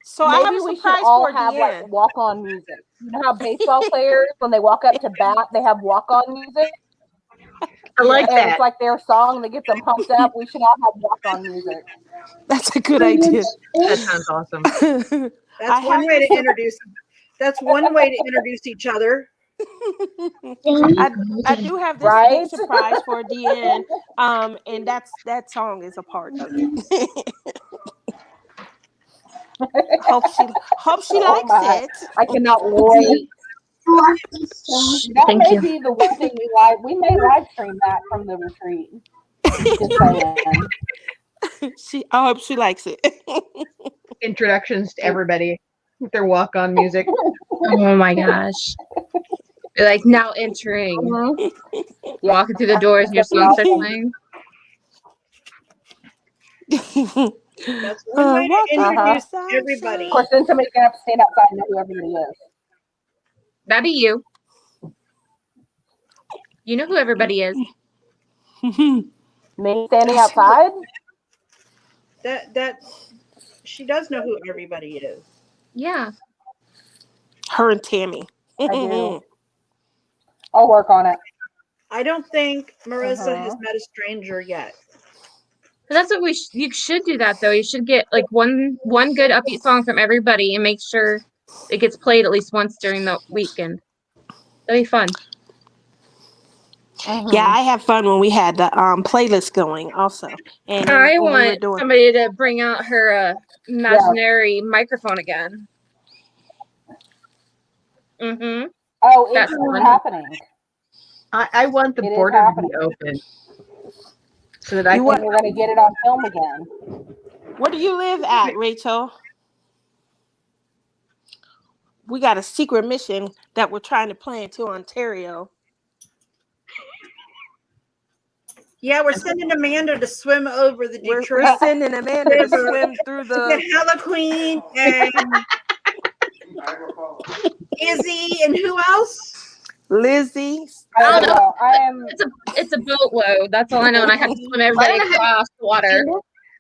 So I have Maybe a we should surprise all for have Deanne. like walk-on music. You know how baseball players, when they walk up to bat, they have walk-on music, I like and that. it's like their song that gets them pumped up. We should all have walk-on music. That's a good idea. That sounds awesome. That's one way to introduce. That's one way to introduce each other. I do have this Right? big surprise for Deanne, and that song is a part of it. hope she Oh likes my. it. I cannot wait. That Thank may you. be the one thing we like. We may live stream that from the retreat. Just saying. I hope she likes it. Introductions to everybody with their walk-on music. Oh my gosh. You're like now entering. Yeah. Walking through the doors and your song starts playing. That's one way to introduce everybody. Of course, then somebody's gonna have to stand outside and know who everybody is. That'd be you. You know who everybody is. Me standing outside? That she does know who everybody is. Yeah. Her and Tammy. I do. I'll work on it. I don't think Marissa has met a stranger yet. That's what you should do that though. You should get like one good upbeat song from everybody and make sure it gets played at least once during the weekend. That'd be fun. Yeah, I had fun when we had the playlist going also. And I when we were want doing somebody to bring out her imaginary microphone again. Mm-hmm. Oh, That's it's fun. happening. I want the It is border to happening. be open so that I And can. we're going to get it on film again. Where do you live at, Rachel? We got a secret mission that we're trying to plan to Ontario. Yeah, we're sending Amanda to swim over the We're Detroit sending Amanda to swim through the Hella Queen and Izzy and who else? Lizzie. I don't know. Well, I am. It's a boatload. That's all I know, and I have to swim every day across the water.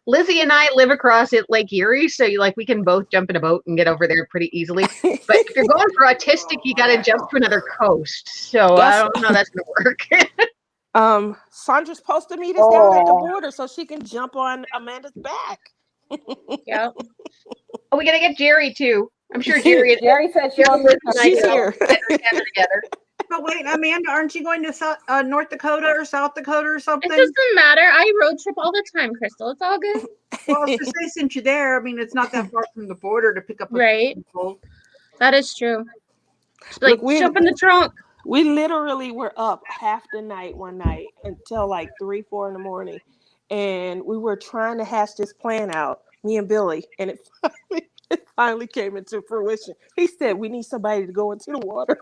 Lizzie and I live across at Lake Erie, so we can both jump in a boat and get over there pretty easily. But if you're going for autistic, you got to jump to another coast. So I don't know how that's going to work. Sandra's supposed to meet us down at the border so she can jump on Amanda's back. Yep. Oh, we got to get Jerry too. I'm sure Jerry said she wants She's here. together. But wait, Amanda, aren't you going to North Dakota or South Dakota or It something? doesn't matter. I road trip all the time, Crystal. It's all good. Well, I was gonna say, since you're there, I mean, it's not that far from the border to pick up Right. people. That is true. Like, Look, jump in the trunk. We literally were up half the night one night until like 3, 4 in the morning. And we were trying to hash this plan out, me and Billy. And it finally came into fruition. He said, we need somebody to go into the water.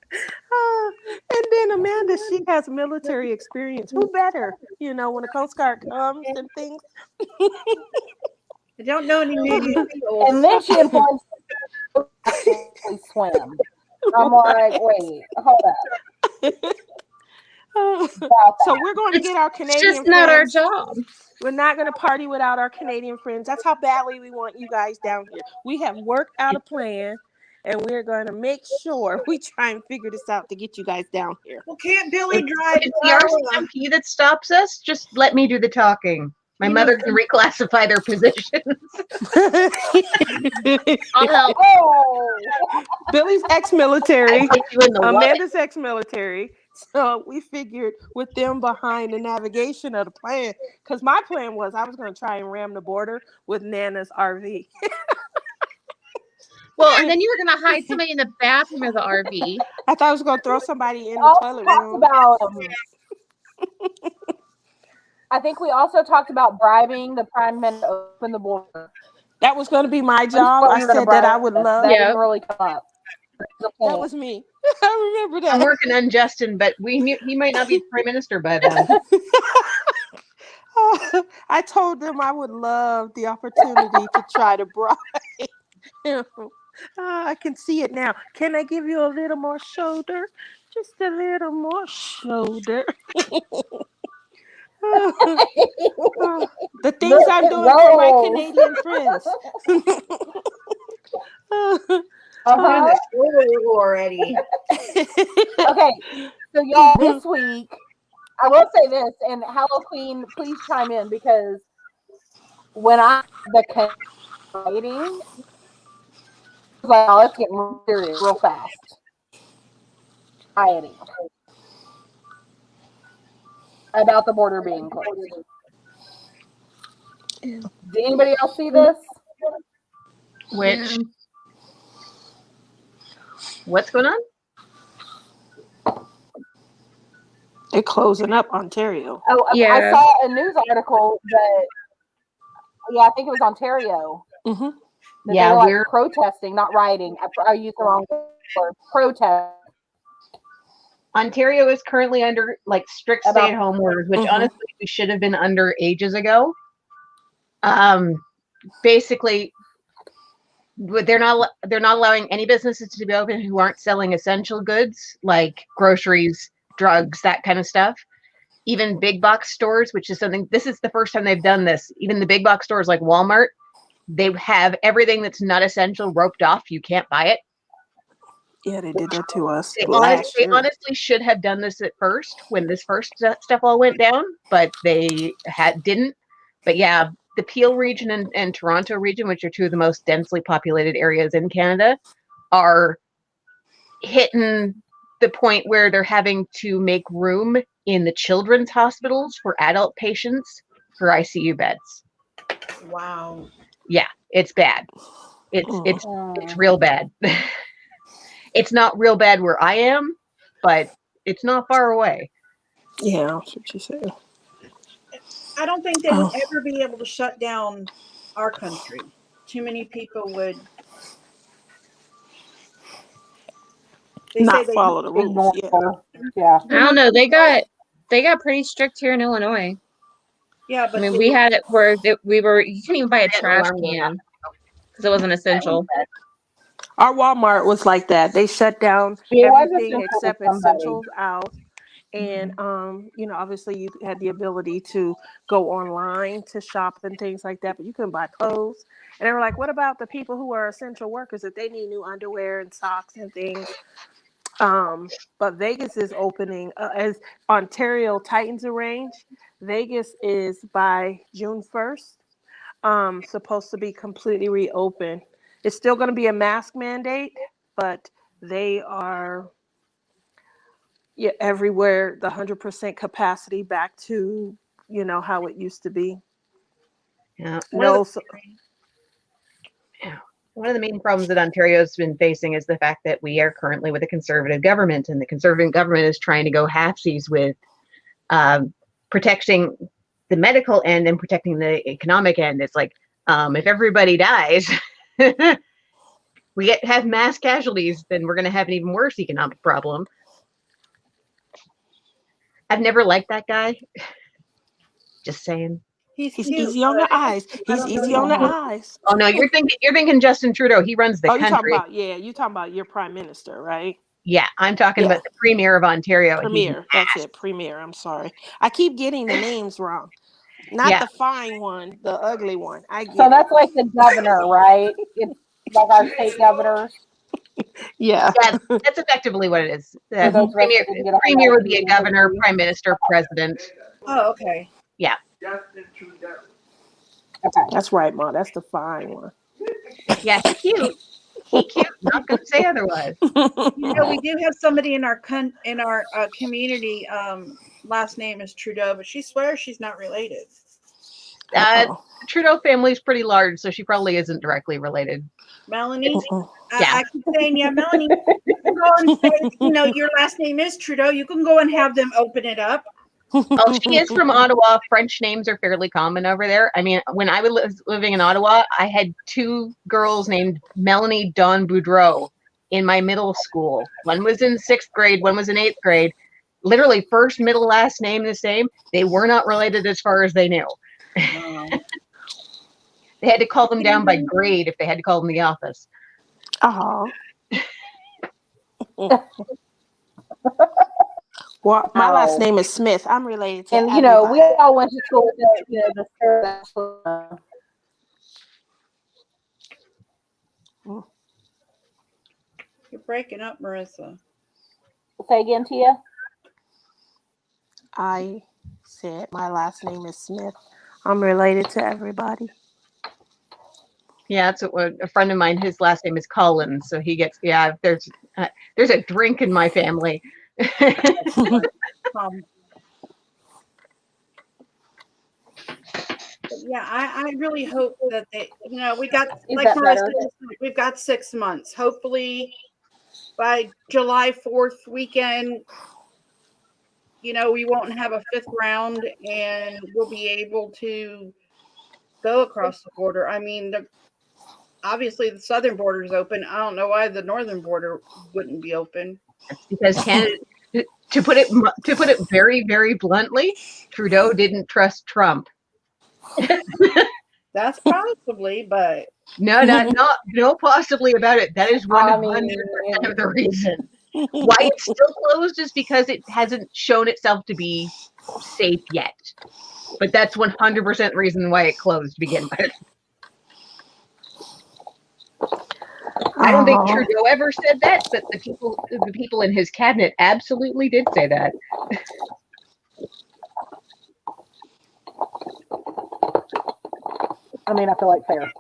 And then Amanda, she has military experience. Who better, when the Coast Guard comes and things. I don't know any Navy SEAls. And then she informs me to actually swim. I'm like, wait, hold up. So we're going to get our Canadian It's just not our friends. job. We're not going to party without our Canadian friends. That's how badly we want you guys down here. We have worked out a plan, and we're going to make sure we try and figure this out to get you guys down here. Well, can't Billy drive? It's the RCMP that stops us. Just let me do the talking. My mother can reclassify their positions. I'll help. Billy's ex-military. I take you in the water. Amanda's ex-military. So we figured with them behind the navigation of the plan, because my plan was I was going to try and ram the border with Nana's RV. Well, and then you were going to hide somebody in the bathroom of the RV. I thought I was going to throw somebody in the toilet room. I think we also talked about bribing the Prime Minister to open the border. That was going to be my job. I said that I would love. That didn't really come up. That was me. I remember that. I'm working on Justin, but we knew he might not be prime minister by then. I told them I would love the opportunity to try to bribe him. I can see it now. Can I give you a little more shoulder? Just a little more shoulder. The things I'm doing for my Canadian friends. Already. Okay, so y'all, this week, I will say this, and Hallow Queen, please chime in, because when I the writing, I was like, oh, let's get real serious real fast. Dieting about the border being closed. Did anybody else see this? Which? What's going on? They're closing up Ontario. Oh, Yeah. I saw a news article that, I think it was Ontario. Mm-hmm. That Yeah, they were, we're protesting, not rioting. I used the wrong word. Protest. Ontario is currently under strict stay-at-home orders, which honestly we should have been under ages ago. Basically, they're not allowing any businesses to be open who aren't selling essential goods like groceries, drugs, that kind of stuff. Even big box stores, which is something. This is the first time they've done this. Even the big box stores like Walmart, they have everything that's not essential roped off. You can't buy it. Yeah, they did that to us. They honestly should have done this at first when this first stuff all went down, but they didn't. But yeah, the Peel region and Toronto region, which are two of the most densely populated areas in Canada, are hitting the point where they're having to make room in the children's hospitals for adult patients for ICU beds. Wow. Yeah, it's bad. It's real bad. It's not real bad where I am, but it's not far away. Yeah, that's what you said. I don't think they would ever be able to shut down our country. Too many people would not follow the rules. Yeah. I don't know. They got pretty strict here in Illinois. Yeah, but I mean, we had it where you couldn't even buy a trash can because it wasn't essential. Our Walmart was like that. They shut down It was everything essential to except somebody. essentials out. And obviously you had the ability to go online to shop and things like that, but you couldn't buy clothes. And they were like, what about the people who are essential workers if they need new underwear and socks and things? But Vegas is opening as Ontario tightens a range. Vegas is by June 1st, supposed to be completely reopened. It's still going to be a mask mandate, but they are everywhere, the 100% capacity back to, how it used to be. Yeah. One of the main problems that Ontario's been facing is the fact that we are currently with a conservative government, and the conservative government is trying to go halfsies with protecting the medical end and protecting the economic end. It's like, if everybody dies, we have mass casualties, then we're going to have an even worse economic problem. I've never liked that guy. Just saying. He's He's cute, easy on the but eyes. I He's don't easy know on the him. eyes. Oh no, you're thinking Justin Trudeau. He runs the Oh, you're country. talking about your prime minister, right? Yeah, I'm talking Yeah. about the premier of Ontario. Premier. That's it. Premier. I'm sorry. I keep getting the names wrong. Not Yeah. the fine one, the ugly one. I get So it. that's like the governor, right? It's like our state governors. Yeah. Yeah, that's effectively what it is. For those of us Premier, that didn't get a premier whole would be a governor, prime minister, president. Oh, okay. Yeah. Okay. That's right, Ma. That's the fine one. Yeah, he cute. He cute. Not going to say otherwise. We do have somebody in our community. Last name is Trudeau, but she swears she's not related. The Trudeau family is pretty large, so she probably isn't directly related. Melanie? Yeah. I keep saying, yeah, Melanie, you can go and say, your last name is Trudeau. You can go and have them open it up. Oh, she is from Ottawa. French names are fairly common over there. I mean, when I was living in Ottawa, I had 2 girls named Melanie Dawn Boudreau in my middle school. One was in 6th grade, one was in 8th grade. Literally first, middle, last name the same. They were not related as far as they knew. Wow. They had to call them down by grade if they had to call them the office. Oh. Well, my last name is Smith. I'm related to everybody. we all went to school with the You're breaking up, Marissa. Say again, Tia. I said my last name is Smith. I'm related to everybody. Yeah, that's what a friend of mine. His last name is Collins, so he gets. Yeah, there's a drink in my family. Yeah, I really hope that they, we got, Is like that Marissa better? said, we've got 6 months. Hopefully by July 4th weekend, we won't have a 5th round and we'll be able to go across the border. I mean, obviously the southern border is open. I don't know why the northern border wouldn't be open. That's because Canada, to put it very, very bluntly, Trudeau didn't trust Trump. That's possibly, but no possibly about it. That is 100% of the reason. Why it's still closed is because it hasn't shown itself to be safe yet. But that's 100% the reason why it closed to begin with. I don't think Trudeau ever said that, but the people in his cabinet absolutely did say that. I mean, I feel like fair.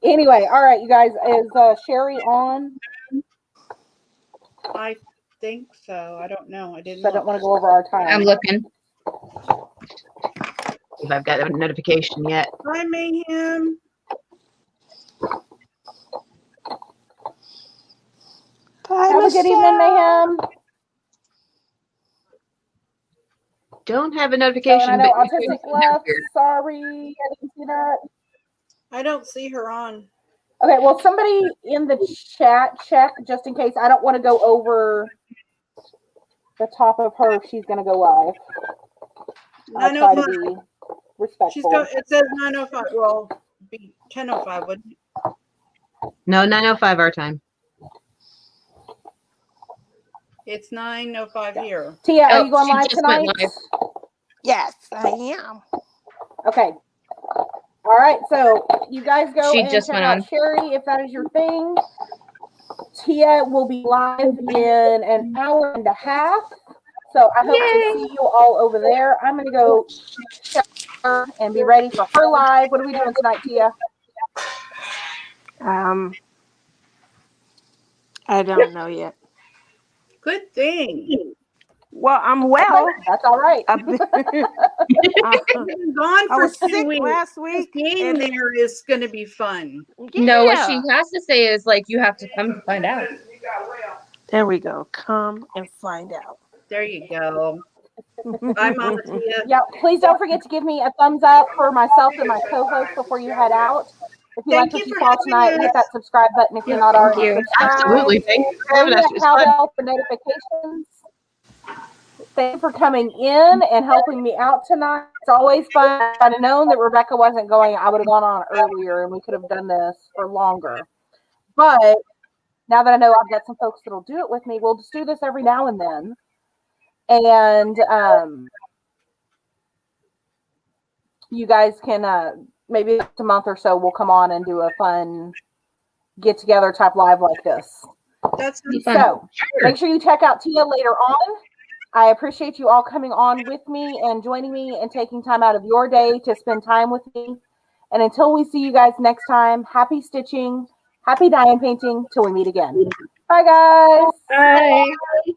Anyway, all right, you guys. Is Sherry on? I think so. I don't know. I didn't. I don't want to go over our time. I'm looking. If I've got a notification yet. Hi, Mayhem. Have a good evening, Mayhem. Don't have a notification. I know but Autistic left. Sorry, I didn't see that. I don't see her on. Okay, well, somebody in the chat check just in case. I don't want to go over the top of her if she's going to go live. I'll try to be respectful. It says 9:05. Well, be 10:05, wouldn't it? No, 9:05 our time. It's 9:05 here. Tia, are Oh, you going she live just went tonight? live. Yes, I am. Okay. All right. So you guys go She and just check went out on. Sherry if that is your thing. Tia will be live in an hour and a half. So I hope to see you all over there. I'm going to go check her and be ready for her live. What are we doing tonight, Tia? I don't know yet. Good thing. Well, I'm well. Okay, that's all right. I've been, I've been gone I for was 2 sick weeks. last This week. game and- there is going to be fun. No, what Yeah. she has to say is like you have to come to find out. There we go. Come and find out. There you go. Bye, Mama Tia. Yeah, please don't forget to give me a thumbs up for myself and my co-host before you head out. If you Thank like what you you for saw having tonight, hit us. that subscribe button if you're not Thank already you. subscribed. Absolutely. Thank you for having Ring us. that It was fun. cowbell for notifications. Thank you for coming in and helping me out tonight. It's always fun. If I'd have known that Rebecca wasn't going, I would have gone on earlier and we could have done this for longer. But now that I know I've got some folks that'll do it with me, we'll just do this every now and then. And you guys can maybe next a month or so we'll come on and do a fun get together type live like this. That's Be fun. So make sure you check out Tia later on. I appreciate you all coming on with me and joining me and taking time out of your day to spend time with me. And until we see you guys next time, happy stitching, happy die and painting till we meet again. Bye, guys. Bye.